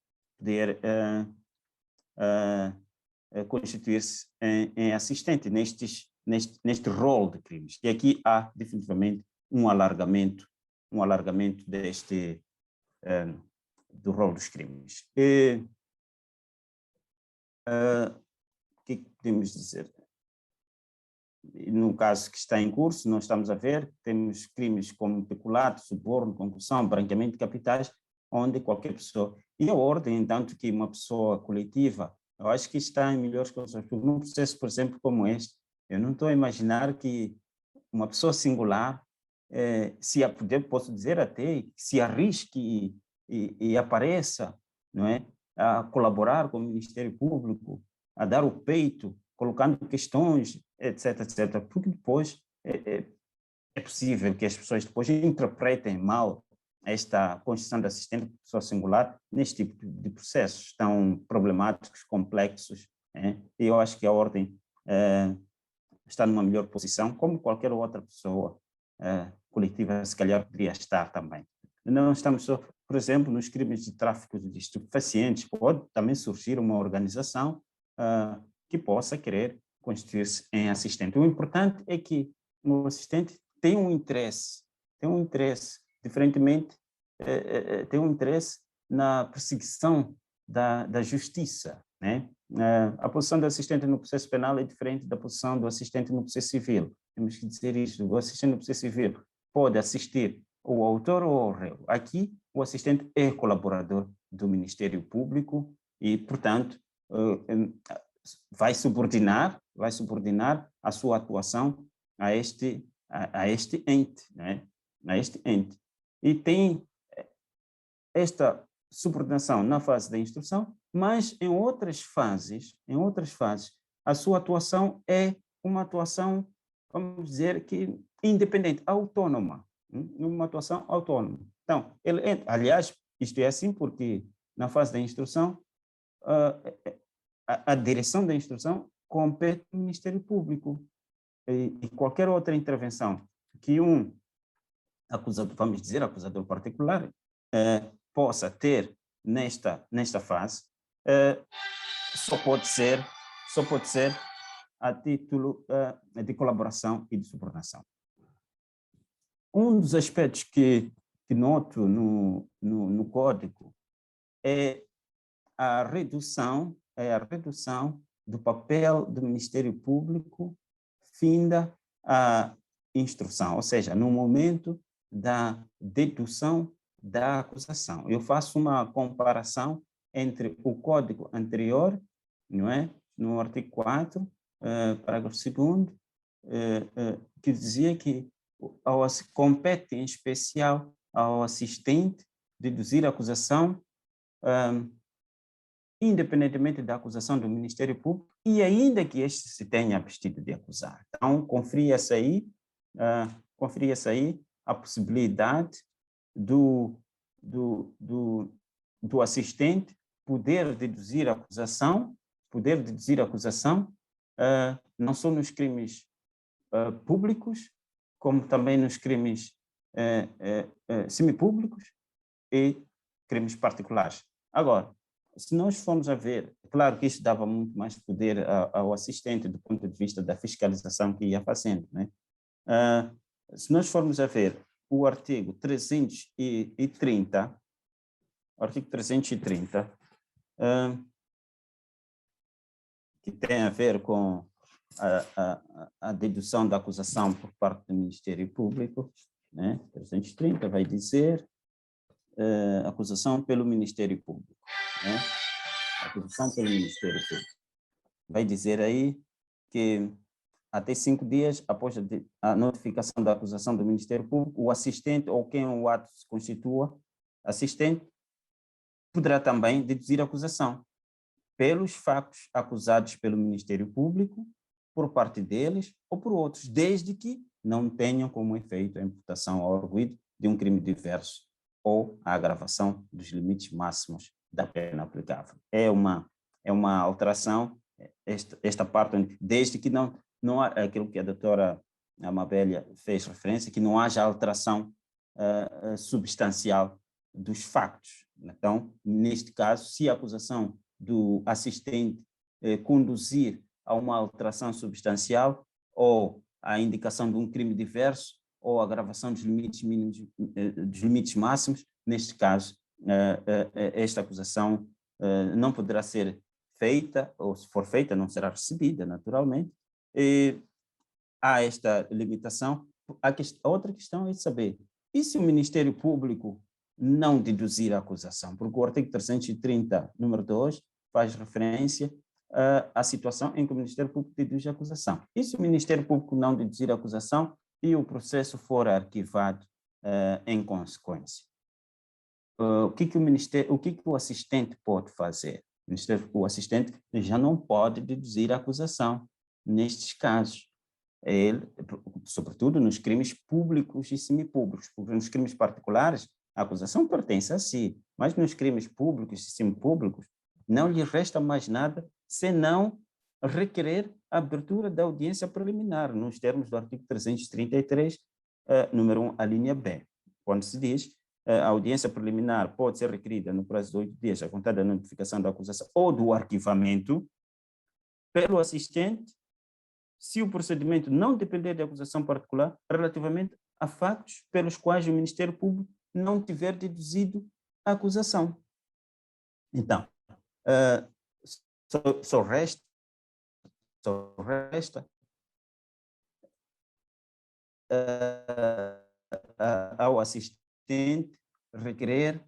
constituir-se em assistente neste rol de crimes. E aqui há definitivamente um alargamento do rol dos crimes. O que podemos dizer? No caso que está em curso, nós estamos a ver, temos crimes como peculato, suborno, concussão, branqueamento de capitais, onde qualquer pessoa... E a ordem, tanto que uma pessoa coletiva, eu acho que está em melhores condições. Num processo, por exemplo, como este, eu não estou a imaginar que uma pessoa singular, se a poder, posso dizer até, se arrisque e apareça, não é? A colaborar com o Ministério Público, a dar o peito, colocando questões, etc, etc. Porque depois é possível que as pessoas depois interpretem mal esta constituição de assistente de pessoa singular neste tipo de processos tão problemáticos, complexos, e eu acho que a ordem está numa melhor posição, como qualquer outra pessoa coletiva, se calhar, poderia estar também. Não estamos só, por exemplo, nos crimes de tráfico de estupefacientes, pode também surgir uma organização que possa querer constituir-se em assistente. O importante é que o assistente tem um interesse, diferentemente, tem um interesse na perseguição da justiça, né? A posição do assistente no processo penal é diferente da posição do assistente no processo civil. Temos que dizer isto. O assistente no processo civil pode assistir o autor ou o réu. Aqui, o assistente é colaborador do Ministério Público e, portanto, vai subordinar a sua atuação a este ente, né? A este ente. E tem esta subordinação na fase da instrução, mas em outras fases, a sua atuação é uma atuação, vamos dizer, que independente, autônoma, uma atuação autônoma. Então, aliás, isto é assim porque na fase da instrução, a direção da instrução compete ao Ministério Público e qualquer outra intervenção que acusador, vamos dizer, acusador particular, possa ter nesta fase, só pode ser a título de colaboração e de subordinação. Um dos aspectos que noto no código é a redução do papel do Ministério Público finda a instrução, ou seja, no momento da dedução da acusação. Eu faço uma comparação entre o código anterior, não é? No artigo 4, parágrafo 2º, que dizia que compete em especial ao assistente deduzir a acusação independentemente da acusação do Ministério Público e ainda que este se tenha abstido de acusar. Então, conferia-se aí a possibilidade do assistente poder deduzir acusação, não só nos crimes públicos, como também nos crimes semipúblicos e crimes particulares. Agora, se nós formos a ver, claro que isso dava muito mais poder ao assistente do ponto de vista da fiscalização que ia fazendo, né? Se nós formos a ver o artigo 330, que tem a ver com a dedução da acusação por parte do Ministério Público, né? 330 vai dizer acusação pelo Ministério Público, né? Acusação pelo Ministério Público. Vai dizer aí que até 5 dias após a notificação da acusação do Ministério Público, o assistente ou quem o ato se constitua assistente poderá também deduzir a acusação pelos factos acusados pelo Ministério Público, por parte deles ou por outros, desde que não tenham como efeito a imputação ao arguido de um crime diverso ou a agravação dos limites máximos da pena aplicável. É uma alteração, esta parte, desde que não há aquilo que a doutora Amabélia fez referência, que não haja alteração substancial dos factos. Então, neste caso, se a acusação do assistente conduzir a uma alteração substancial ou a indicação de um crime diverso ou a agravação dos limites máximos, neste caso, esta acusação não poderá ser feita, ou se for feita, não será recebida, naturalmente. E há esta limitação. A outra questão é saber, e se o Ministério Público não deduzir a acusação? Porque o artigo 330, número 2, faz referência à situação em que o Ministério Público deduz a acusação. E se o Ministério Público não deduzir a acusação e o processo for arquivado em consequência? O que o assistente pode fazer? O assistente já não pode deduzir a acusação nestes casos. Ele, sobretudo nos crimes públicos e semipúblicos, porque nos crimes particulares a acusação pertence a si, mas nos crimes públicos e semipúblicos não lhe resta mais nada senão requerer a abertura da audiência preliminar, nos termos do artigo 333, número 1, a linha B, quando se diz a audiência preliminar pode ser requerida no prazo de 8 dias a contar da notificação da acusação ou do arquivamento pelo assistente, se o procedimento não depender de acusação particular relativamente a factos pelos quais o Ministério Público não tiver deduzido a acusação. Então, só resta ao assistente requerer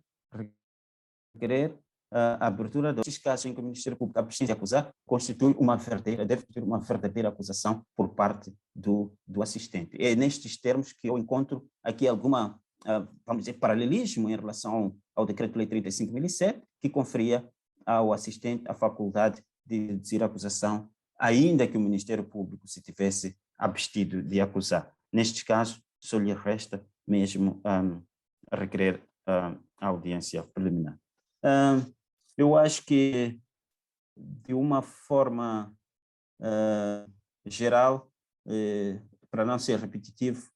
a abertura dos casos em que o Ministério Público precisa acusar, deve ter uma verdadeira acusação por parte do assistente. É nestes termos que eu encontro aqui alguma, vamos dizer, paralelismo em relação ao Decreto-Lei 35.007, que conferia ao assistente a faculdade de deduzir a acusação, ainda que o Ministério Público se tivesse abstido de acusar. Nestes casos, só lhe resta mesmo requerer a audiência preliminar. Eu acho que, de uma forma geral, para não ser repetitivo,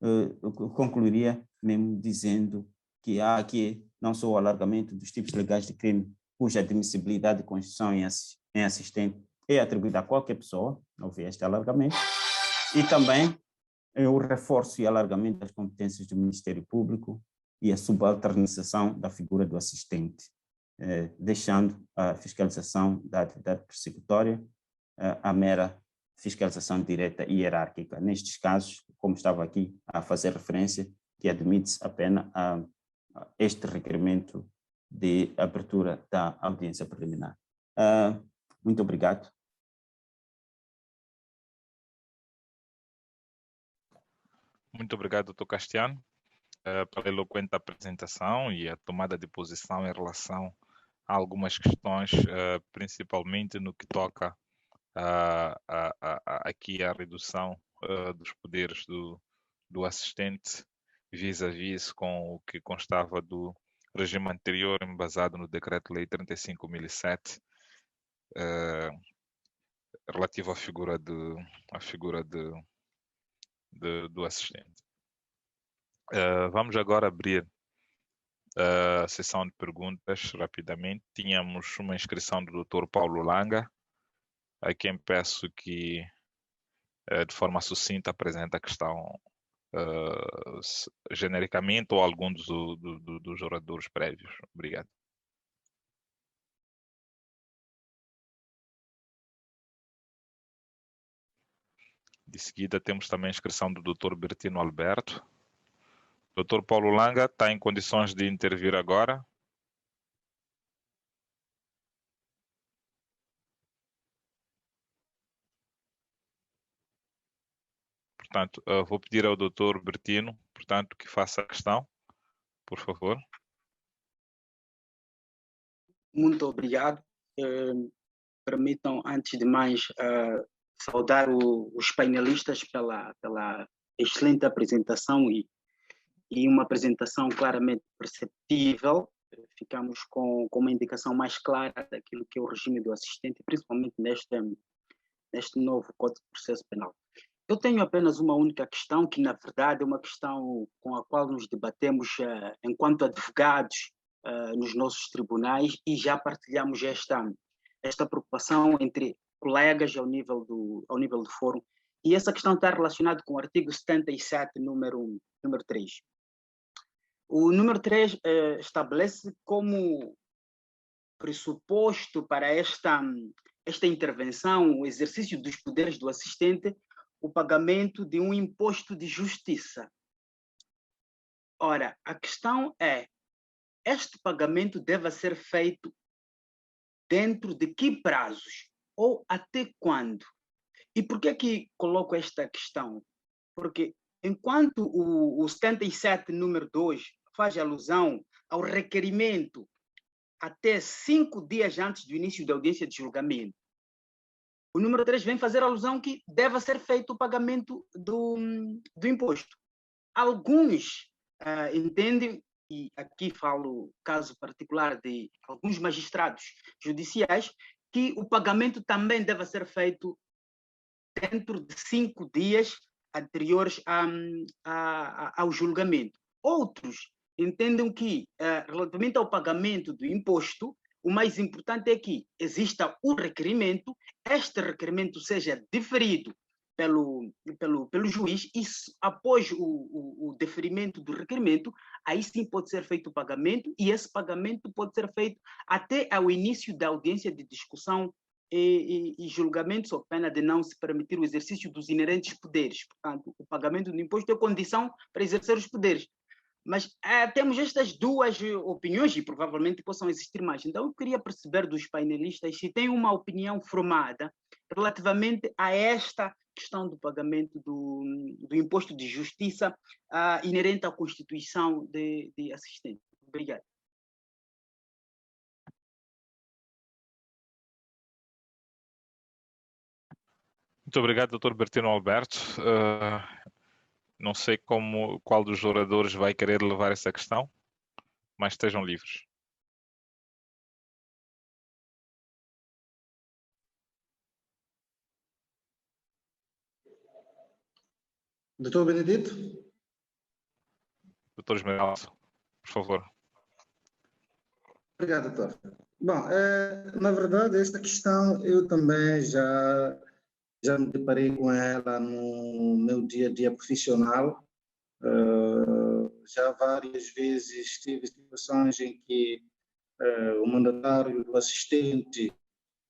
eu concluiria mesmo dizendo que há aqui não só o alargamento dos tipos legais de crime cuja admissibilidade de constituição em assistente é atribuída a qualquer pessoa, houve este alargamento, e também o reforço e alargamento das competências do Ministério Público e a subalternização da figura do assistente, deixando a fiscalização da atividade persecutória à mera fiscalização direta e hierárquica. Nestes casos, como estava aqui a fazer referência, que admite-se apenas a este requerimento de abertura da audiência preliminar. Muito obrigado. Muito obrigado, Dr. Castiano, pela eloquente apresentação e a tomada de posição em relação a algumas questões, principalmente no que toca aqui à redução dos poderes do assistente vis-à-vis com o que constava do regime anterior, embasado no Decreto-Lei 35.007, relativo à figura do assistente. Vamos agora abrir a sessão de perguntas rapidamente. Tínhamos uma inscrição do Dr. Paulo Langa, a quem peço que, de forma sucinta, apresente a questão genericamente ou algum dos oradores prévios. Obrigado. De seguida, temos também a inscrição do Dr. Bertino Alberto. Dr. Paulo Langa está em condições de intervir agora? Portanto, vou pedir ao Dr. Bertino, portanto, que faça a questão, por favor. Muito obrigado. Permitam, antes de mais, saudar os painelistas pela excelente apresentação e uma apresentação claramente perceptível. Ficamos com uma indicação mais clara daquilo que é o regime do assistente, principalmente neste novo Código de Processo Penal. Eu tenho apenas uma única questão, que na verdade é uma questão com a qual nos debatemos enquanto advogados nos nossos tribunais, e já partilhamos esta preocupação entre colegas ao nível do fórum, e essa questão está relacionada com o artigo 77, número 3. O número 3 estabelece como pressuposto para esta intervenção, o exercício dos poderes do assistente, o pagamento de um imposto de justiça. Ora, a questão é, este pagamento deve ser feito dentro de que prazos? Ou até quando? E por que coloco esta questão? Porque enquanto o 77, número 2, faz alusão ao requerimento até 5 dias antes do início da audiência de julgamento, o número 3 vem fazer alusão que deve ser feito o pagamento do imposto. Alguns entendem, e aqui falo caso particular de alguns magistrados judiciais, que o pagamento também deve ser feito dentro de 5 dias anteriores ao julgamento. Outros entendem que, relativamente ao pagamento do imposto, o mais importante é que exista o requerimento, este requerimento seja deferido pelo juiz, e após o deferimento do requerimento, aí sim pode ser feito o pagamento, e esse pagamento pode ser feito até ao início da audiência de discussão e julgamento, sob pena de não se permitir o exercício dos inerentes poderes. Portanto, o pagamento do imposto é condição para exercer os poderes. Mas temos estas duas opiniões, e provavelmente possam existir mais. Então, eu queria perceber dos painelistas se têm uma opinião formada relativamente a esta questão do pagamento do imposto de justiça inerente à constituição de assistente. Obrigado. Muito obrigado, Dr. Bertino Alberto. Não sei qual dos oradores vai querer levar essa questão, mas estejam livres. Doutor Benedito? Doutor Esmeralda, por favor. Obrigado, doutor. Bom, na verdade, esta questão eu também já me deparei com ela no meu dia a dia profissional. Já várias vezes tive situações em que o mandatário do assistente,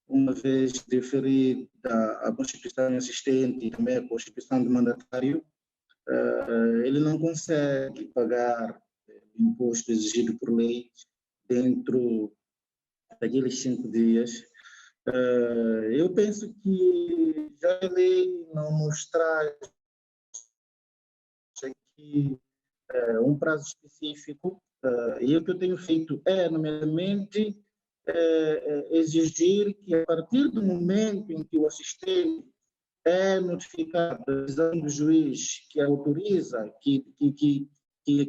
uma vez deferida a constituição do assistente e também a constituição do mandatário, ele não consegue pagar o imposto exigido por lei dentro daqueles 5 dias. Eu penso que já a lei não nos traz aqui um prazo específico, e o que eu tenho feito é, nomeadamente, exigir que, a partir do momento em que o assistente é notificado da decisão do juiz que autoriza, que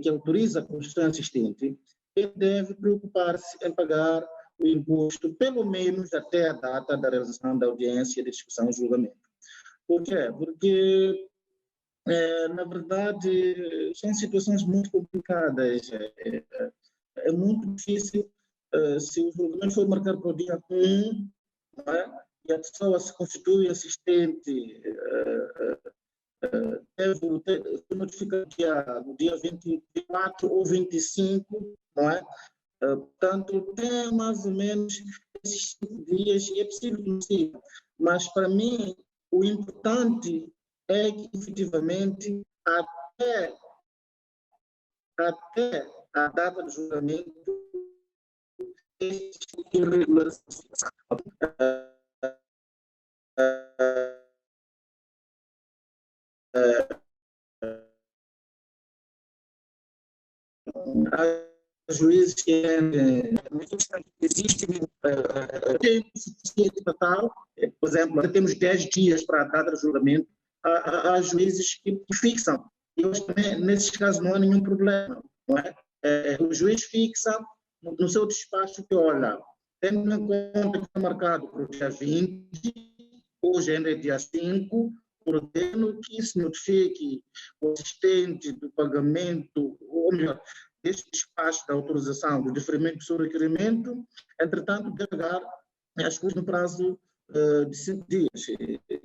autoriza a constituição assistente, ele deve preocupar-se em pagar o imposto, pelo menos até a data da realização da audiência de discussão e julgamento. Por quê? Porque, na verdade, são situações muito complicadas. É muito difícil, se o julgamento for marcado para o dia 1, não é? E a pessoa se constitui assistente, se notifica no dia 24 ou 25, não é? Portanto, tem mais ou menos esses 5 dias, e é possível que não siga. Mas, para mim, o importante é que, efetivamente, até a data do julgamento, juízes que existe tempo suficiente para tal. Por exemplo, temos 10 dias para a data do julgamento. Há juízes que fixam. E hoje também, nesses casos, não há nenhum problema. Não é? O juiz fixa no seu despacho que, olha, tendo em conta que está marcado para o dia 20, hoje ainda é dia 5, ordeno que se notifique o assistente do pagamento, ou melhor, deste despacho da autorização do diferimento do seu requerimento, entretanto, denegar as coisas no prazo de 5 dias.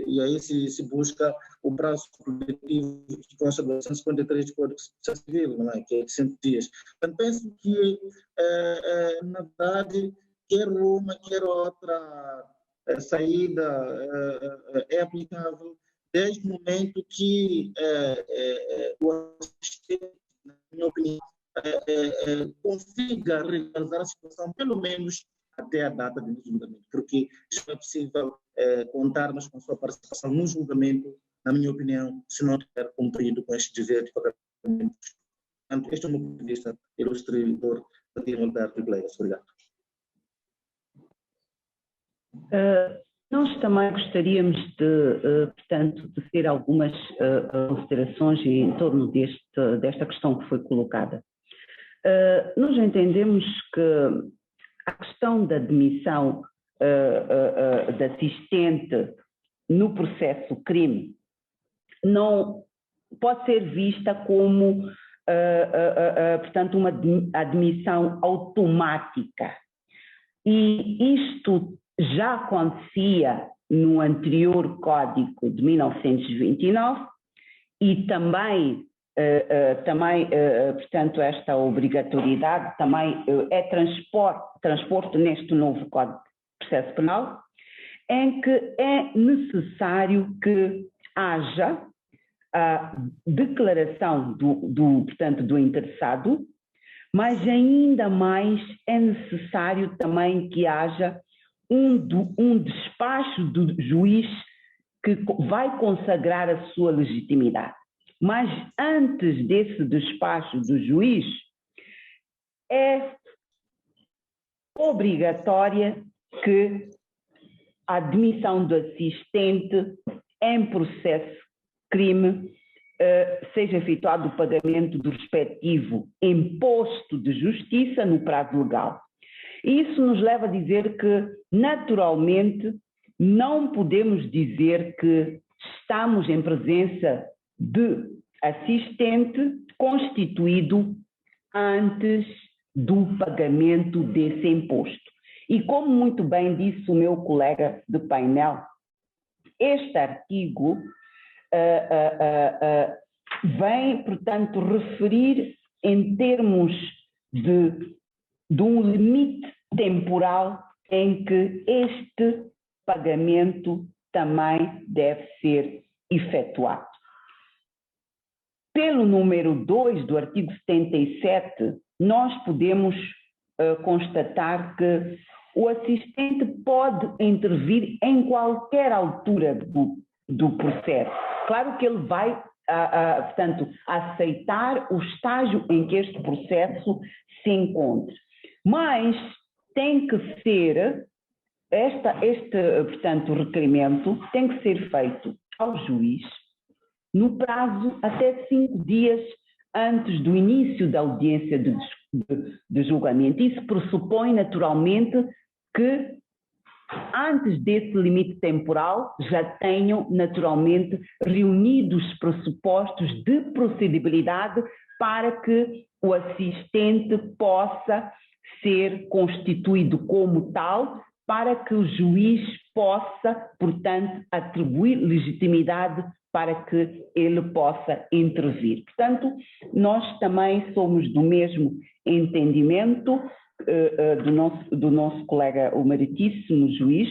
E aí se busca o prazo coletivo que consta do 153 do Código de Processo Civil, não é? Que é de 5 dias. Então, penso que, na verdade, quer uma, quer outra saída é aplicável desde o momento que o assistente, na minha opinião, consiga regularizar a situação, pelo menos até a data do julgamento, porque já é possível contarmos com a sua participação no julgamento, na minha opinião, se não tiver cumprido com este dever de pagamento. Portanto, este é o meu ponto de vista, ilustrador da Tribunal de Colegas. Obrigado. Nós também gostaríamos portanto, de ter algumas considerações em torno desta questão que foi colocada. Nós entendemos que a questão da admissão da assistente no processo crime não pode ser vista como, portanto, uma admissão automática. E isto já acontecia no anterior Código de 1929 e também, portanto, esta obrigatoriedade também é transporte neste novo Código de Processo Penal, em que é necessário que haja a declaração portanto, do interessado, mas ainda mais é necessário também que haja um despacho do juiz que vai consagrar a sua legitimidade. Mas antes desse despacho do juiz, é obrigatória que a admissão do assistente em processo crime seja efetuado o pagamento do respectivo imposto de justiça no prazo legal. Isso nos leva a dizer que, naturalmente, não podemos dizer que estamos em presença de assistente constituído antes do pagamento desse imposto. E como muito bem disse o meu colega de painel, este artigo vem, portanto, referir em termos de um limite temporal em que este pagamento também deve ser efetuado. Pelo número 2 do artigo 77, nós podemos constatar que o assistente pode intervir em qualquer altura do processo. Claro que ele vai, portanto, aceitar o estágio em que este processo se encontra. Mas tem que ser, portanto, requerimento tem que ser feito ao juiz no prazo até 5 dias antes do início da audiência de julgamento. Isso pressupõe, naturalmente, que antes desse limite temporal já tenham, naturalmente, reunido os pressupostos de procedibilidade para que o assistente possa ser constituído como tal, para que o juiz possa, portanto, atribuir legitimidade para que ele possa intervir. Portanto, nós também somos do mesmo entendimento do nosso colega, o meritíssimo juiz,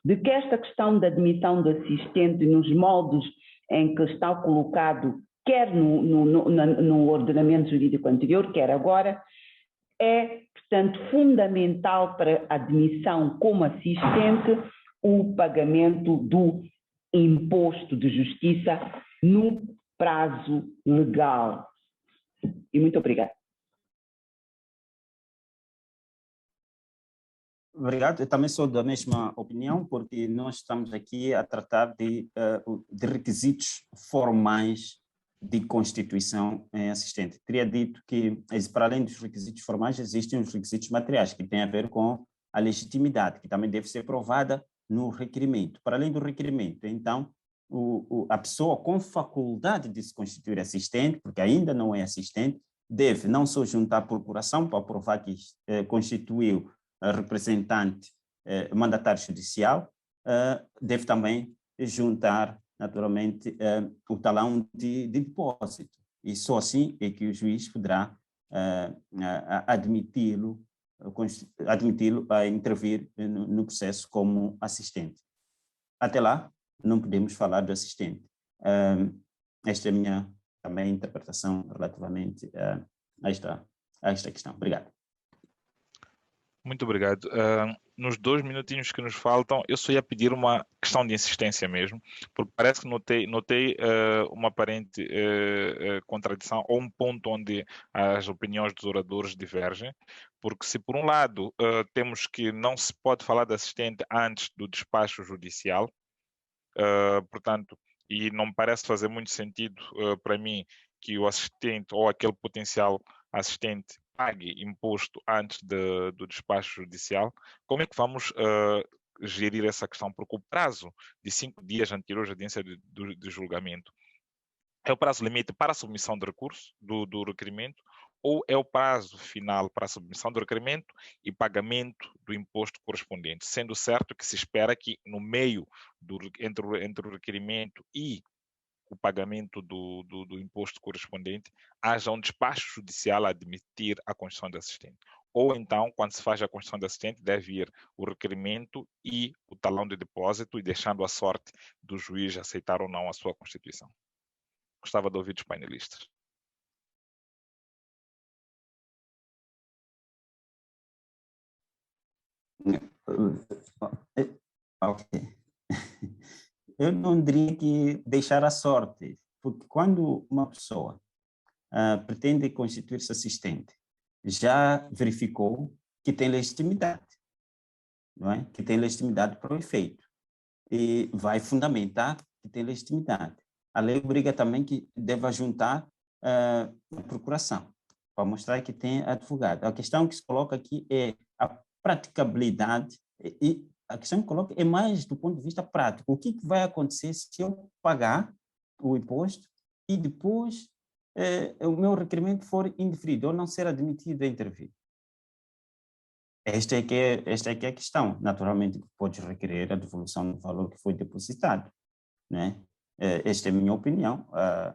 de que esta questão da admissão do assistente nos moldes em que está colocado, quer no ordenamento jurídico anterior, quer agora, é, portanto, fundamental para a admissão como assistente o pagamento do imposto de justiça no prazo legal. E muito obrigada. Obrigado. Eu também sou da mesma opinião, porque nós estamos aqui a tratar de requisitos formais de constituição em assistente. Teria dito que, para além dos requisitos formais, existem os requisitos materiais, que têm a ver com a legitimidade, que também deve ser provada no requerimento. Para além do requerimento, então, a pessoa com faculdade de se constituir assistente, porque ainda não é assistente, deve não só juntar a procuração para provar que constituiu representante mandatário judicial, deve também juntar, naturalmente, o talão de depósito. E só assim é que o juiz poderá admiti-lo a intervir no processo como assistente. Até lá, não podemos falar do assistente. Esta é a minha também interpretação relativamente a esta questão. Obrigado. Muito obrigado. Nos 2 minutinhos que nos faltam, eu só ia pedir uma questão de insistência mesmo, porque parece que notei uma aparente contradição ou um ponto onde as opiniões dos oradores divergem, porque se por um lado temos que não se pode falar de assistente antes do despacho judicial, portanto, e não me parece fazer muito sentido para mim que o assistente ou aquele potencial assistente pague imposto antes do despacho judicial, como é que vamos gerir essa questão? Porque o prazo de 5 dias anteriores à audiência de julgamento é o prazo limite para a submissão de recurso do requerimento ou é o prazo final para a submissão do requerimento e pagamento do imposto correspondente, sendo certo que se espera que no meio entre o requerimento e o pagamento do imposto correspondente, haja um despacho judicial a admitir a constituição de assistente. Ou então, quando se faz a constituição de assistente, deve ir o requerimento e o talão de depósito, e deixando a sorte do juiz aceitar ou não a sua constituição. Gostava de ouvir dos painelistas. Ok. Eu não diria que deixar a sorte, porque quando uma pessoa pretende constituir-se assistente, já verificou que tem legitimidade, não é? Que tem legitimidade para o efeito, e vai fundamentar que tem legitimidade. A lei obriga também que deva juntar a procuração, para mostrar que tem advogado. A questão que se coloca aqui é a praticabilidade, e a questão que coloca é mais do ponto de vista prático. O que vai acontecer se eu pagar o imposto e depois o meu requerimento for indeferido ou não ser admitido a intervir? Esta é que é a questão. Naturalmente, podes requerer a devolução do valor que foi depositado, né? Esta é a minha opinião,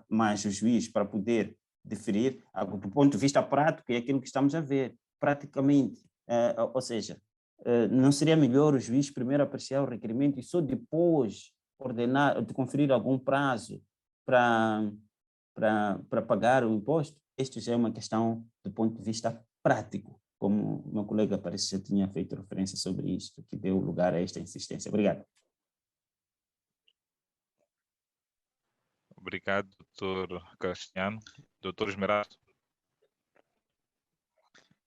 mas o juiz, para poder deferir, do ponto de vista prático, é aquilo que estamos a ver, praticamente, ou seja, não seria melhor o juiz primeiro apreciar o requerimento e só depois ordenar, de conferir algum prazo para pagar o imposto? Isto já é uma questão do ponto de vista prático, como o meu colega parece que já tinha feito referência sobre isto, que deu lugar a esta insistência. Obrigado. Obrigado, doutor Castiano. Doutor Esmeraldo.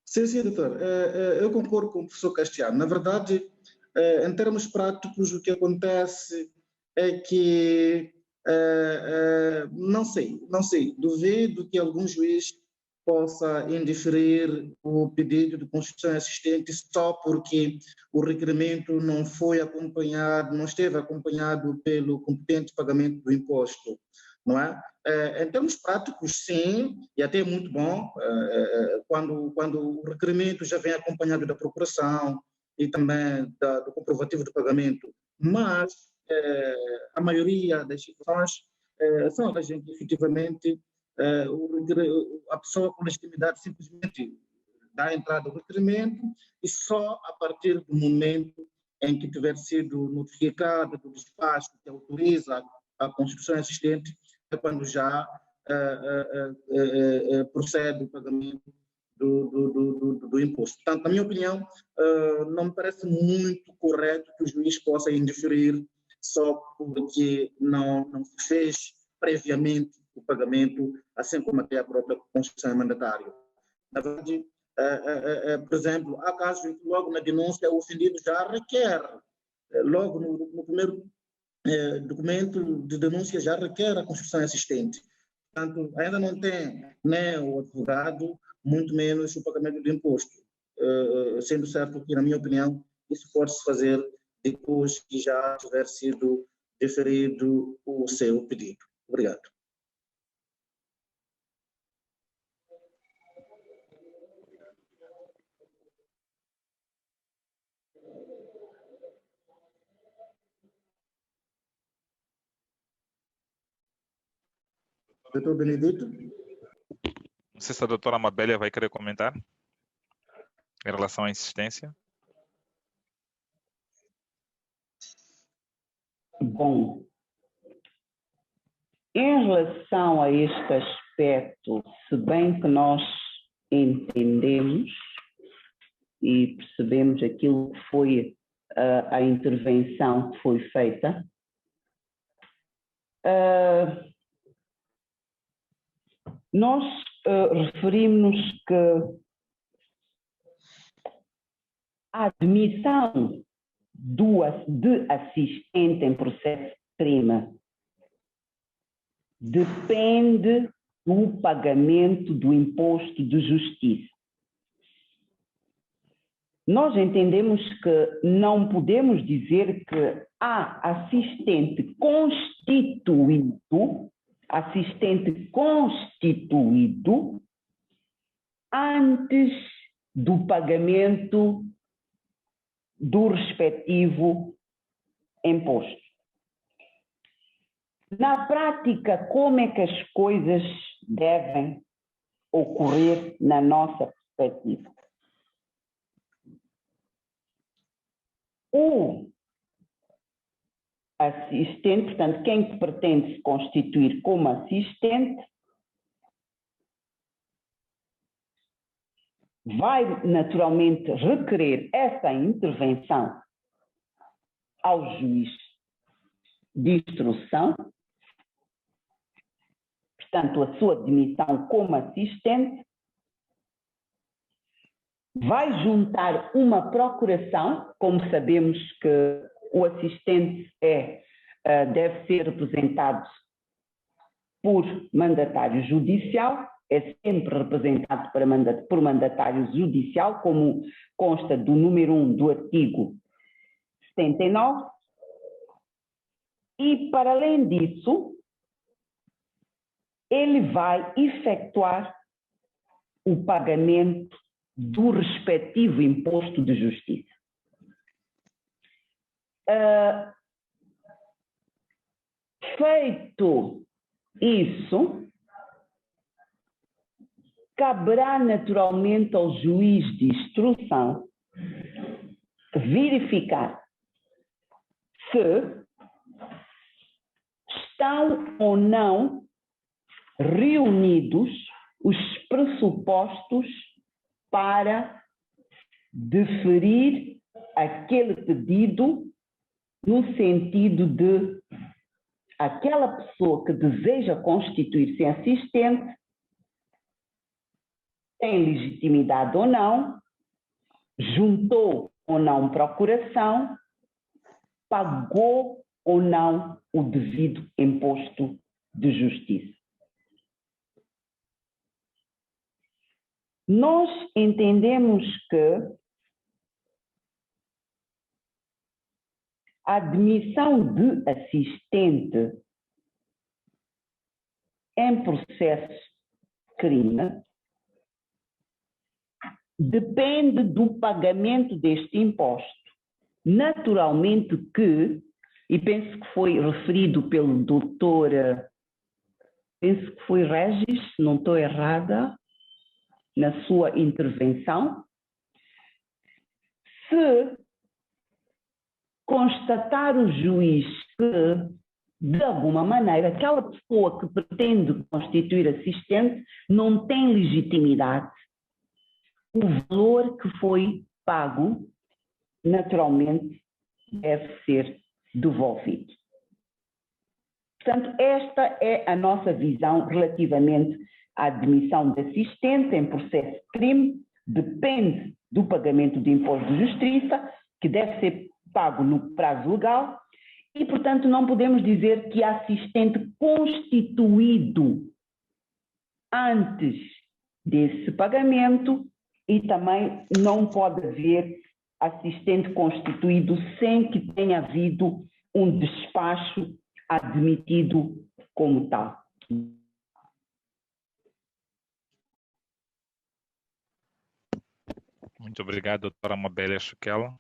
Sim, doutor. Eu concordo com o professor Castiano. Na verdade, em termos práticos, o que acontece é que Não sei. Duvido que algum juiz possa indeferir o pedido de constituição assistente só porque o requerimento não foi acompanhado, não esteve acompanhado pelo competente pagamento do imposto, não é? Em termos práticos, sim, e até é muito bom quando o requerimento já vem acompanhado da procuração e também do comprovativo de pagamento, mas a maioria das situações são a gente efetivamente a pessoa com legitimidade simplesmente dá entrada ao requerimento e só a partir do momento em que tiver sido notificada do despacho que autoriza a constituição assistente é quando já procede o pagamento do imposto. Portanto, na minha opinião, não me parece muito correto que o juiz possa indeferir só porque não se fez previamente o pagamento, assim como até a própria Constituição é mandatária. Na verdade, por exemplo, há casos em que logo na denúncia o ofendido já requer, logo no primeiro documento de denúncia já requer a Constituição assistente. Portanto, ainda não tem nem o advogado, muito menos o pagamento do imposto. Sendo certo que, na minha opinião, isso pode-se fazer depois que já tiver sido deferido o seu pedido. Obrigado. Doutor Benedito? Não sei se a doutora Amabélia vai querer comentar em relação à insistência. Bom, em relação a este aspecto, se bem que nós entendemos e percebemos aquilo que foi a intervenção que foi feita, nós referimos que a admissão de assistente em processo de crime depende do pagamento do imposto de justiça. Nós entendemos que não podemos dizer que há assistente constituído antes do pagamento do respectivo imposto. Na prática, como é que as coisas devem ocorrer na nossa perspectiva? O assistente, portanto, quem pretende se constituir como assistente, vai naturalmente requerer essa intervenção ao juiz de instrução, portanto, a sua admissão como assistente, vai juntar uma procuração, como sabemos que o assistente deve ser representado por mandatário judicial, é sempre representado por mandatário judicial, como consta do número 1 do artigo 79, e, para além disso, ele vai efetuar o pagamento do respectivo imposto de justiça. Feito isso, caberá naturalmente ao juiz de instrução verificar se estão ou não reunidos os pressupostos para deferir aquele pedido no sentido de aquela pessoa que deseja constituir-se assistente tem legitimidade ou não, juntou ou não procuração, pagou ou não o devido imposto de justiça. Nós entendemos que a admissão de assistente em processo de crime depende do pagamento deste imposto. Naturalmente que, e penso que foi referido pelo doutor, penso que foi Regis, se não estou errada, na sua intervenção, se constatar o juiz que, de alguma maneira, aquela pessoa que pretende constituir assistente não tem legitimidade, o valor que foi pago, naturalmente, deve ser devolvido. Portanto, esta é a nossa visão relativamente à admissão de assistente em processo de crime, depende do pagamento de imposto de justiça, que deve ser pago no prazo legal, e, portanto, não podemos dizer que assistente constituído antes desse pagamento e também não pode haver assistente constituído sem que tenha havido um despacho admitido como tal. Muito obrigado, doutora Amabélia Chuquela.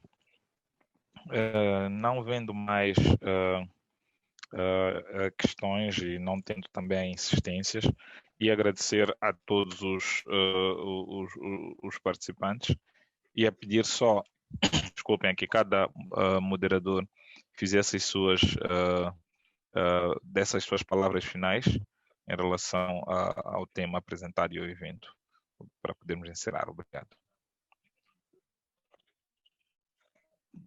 Não vendo mais questões e não tendo também insistências, e agradecer a todos os participantes e a pedir só, desculpem, que cada moderador fizesse dessas suas palavras finais em relação ao tema apresentado e ao evento, para podermos encerrar. Obrigado.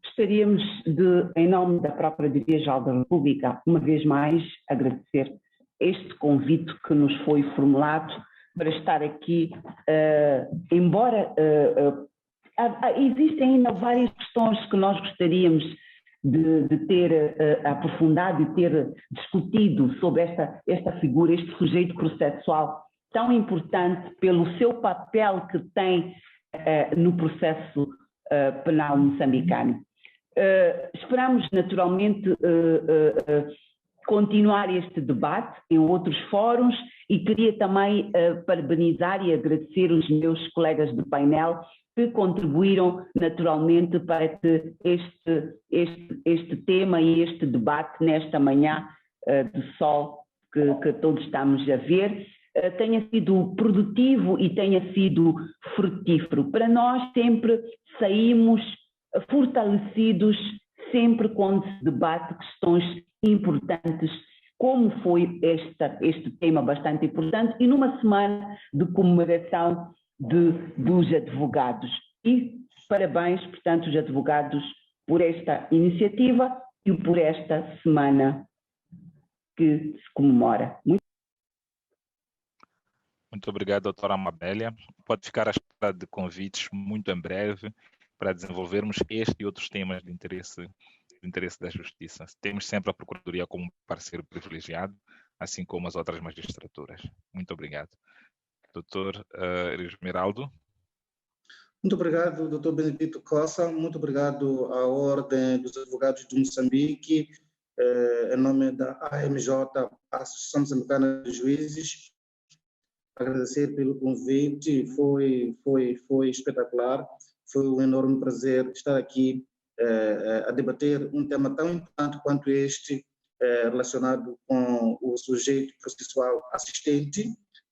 Gostaríamos de, em nome da Procuradoria-Geral da República, uma vez mais agradecer este convite que nos foi formulado para estar aqui, embora existem ainda várias questões que nós gostaríamos de ter aprofundado e ter discutido sobre esta figura, este sujeito processual tão importante pelo seu papel que tem no processo penal moçambicano. Esperamos naturalmente continuar este debate em outros fóruns e queria também parabenizar e agradecer os meus colegas de painel que contribuíram naturalmente para que este tema e este debate nesta manhã de sol que todos estamos a ver tenha sido produtivo e tenha sido frutífero. Para nós sempre saímos fortalecidos sempre quando se debate questões importantes, como foi este tema bastante importante, e numa semana de comemoração dos advogados. E parabéns, portanto, aos advogados por esta iniciativa e por esta semana que se comemora. Muito obrigado, doutora Amabélia. Pode ficar à espera de convites muito em breve para desenvolvermos este e outros temas de interesse da Justiça. Temos sempre a Procuradoria como parceiro privilegiado, assim como as outras magistraturas. Muito obrigado. Doutor Esmeraldo. Muito obrigado, doutor Benedito Cossa. Muito obrigado à Ordem dos Advogados de Moçambique, em nome da AMJ, a Associação Moçambicana de Juízes. Agradecer pelo convite, foi espetacular. Foi um enorme prazer estar aqui a debater um tema tão importante quanto este, relacionado com o sujeito processual assistente,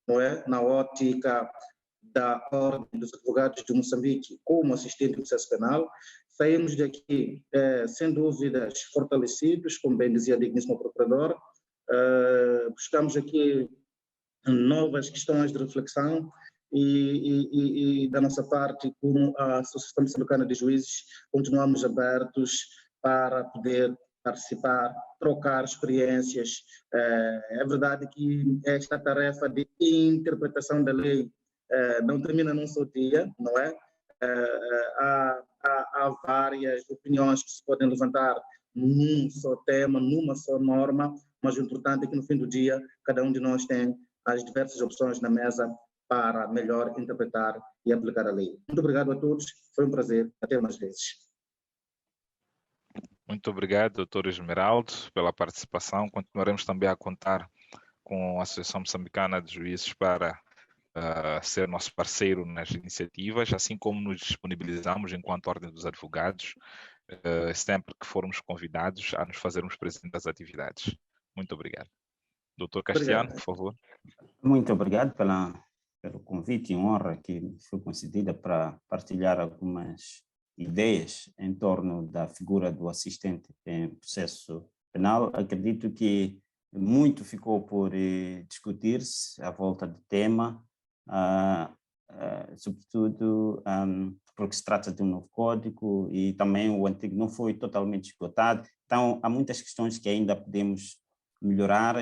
não é? Na ótica da Ordem dos Advogados de Moçambique como assistente do processo penal. Saímos daqui, sem dúvidas, fortalecidos, como bem dizia a digníssima procuradora. Buscamos aqui novas questões de reflexão e da nossa parte, como a Associação Moçambicana de Juízes, continuamos abertos para poder participar, trocar experiências. É verdade que esta tarefa de interpretação da lei não termina num só dia, não é? Há várias opiniões que se podem levantar num só tema, numa só norma, mas o importante é que no fim do dia cada um de nós tem as diversas opções na mesa para melhor interpretar e aplicar a lei. Muito obrigado a todos, foi um prazer, até mais vezes. Muito obrigado, doutor Esmeraldo, pela participação. Continuaremos também a contar com a Associação Moçambicana de Juízes para ser nosso parceiro nas iniciativas, assim como nos disponibilizamos enquanto Ordem dos Advogados, sempre que formos convidados a nos fazermos presentes das atividades. Muito obrigado. Doutor Castiano, por favor. Muito obrigado pelo convite e honra que me foi concedida para partilhar algumas ideias em torno da figura do assistente em processo penal. Acredito que muito ficou por discutir-se à volta do tema, sobretudo porque se trata de um novo código e também o antigo não foi totalmente esgotado. Então, há muitas questões que ainda podemos melhorar.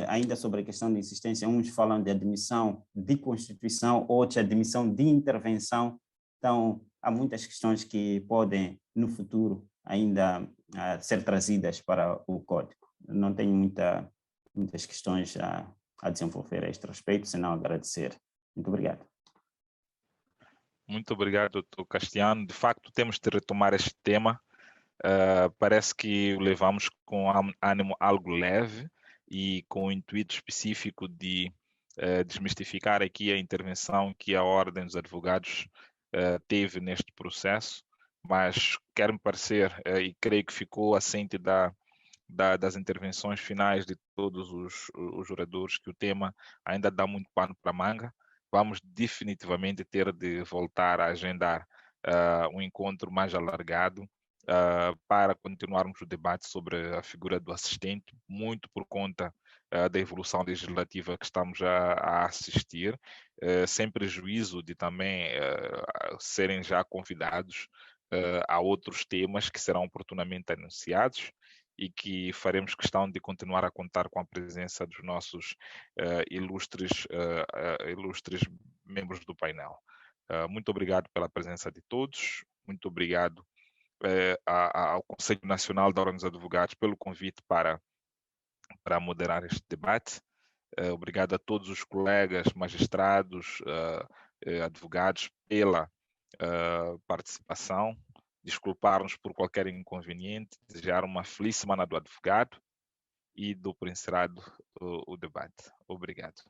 Ainda sobre a questão de insistência, uns falam de admissão de constituição, outros de admissão de intervenção. Então, há muitas questões que podem, no futuro, ainda ser trazidas para o código. Não tenho muitas questões a desenvolver a este respeito, senão agradecer. Muito obrigado. Muito obrigado, doutor Castiano. De facto, temos de retomar este tema. Parece que o levamos com ânimo algo leve e com o intuito específico de desmistificar aqui a intervenção que a Ordem dos Advogados teve neste processo, mas quer-me parecer, e creio que ficou assente das intervenções finais de todos os oradores, que o tema ainda dá muito pano para manga. Vamos definitivamente ter de voltar a agendar um encontro mais alargado para continuarmos o debate sobre a figura do assistente, muito por conta da evolução legislativa que estamos a assistir, sem prejuízo de também serem já convidados a outros temas que serão oportunamente anunciados e que faremos questão de continuar a contar com a presença dos nossos ilustres membros do painel. Muito obrigado pela presença de todos, muito obrigado ao Conselho Nacional da Ordem dos Advogados pelo convite para moderar este debate. Obrigado a todos os colegas, magistrados, advogados pela participação. Desculpar-nos por qualquer inconveniente, desejar uma feliz semana do advogado e do por encerrado o debate. Obrigado.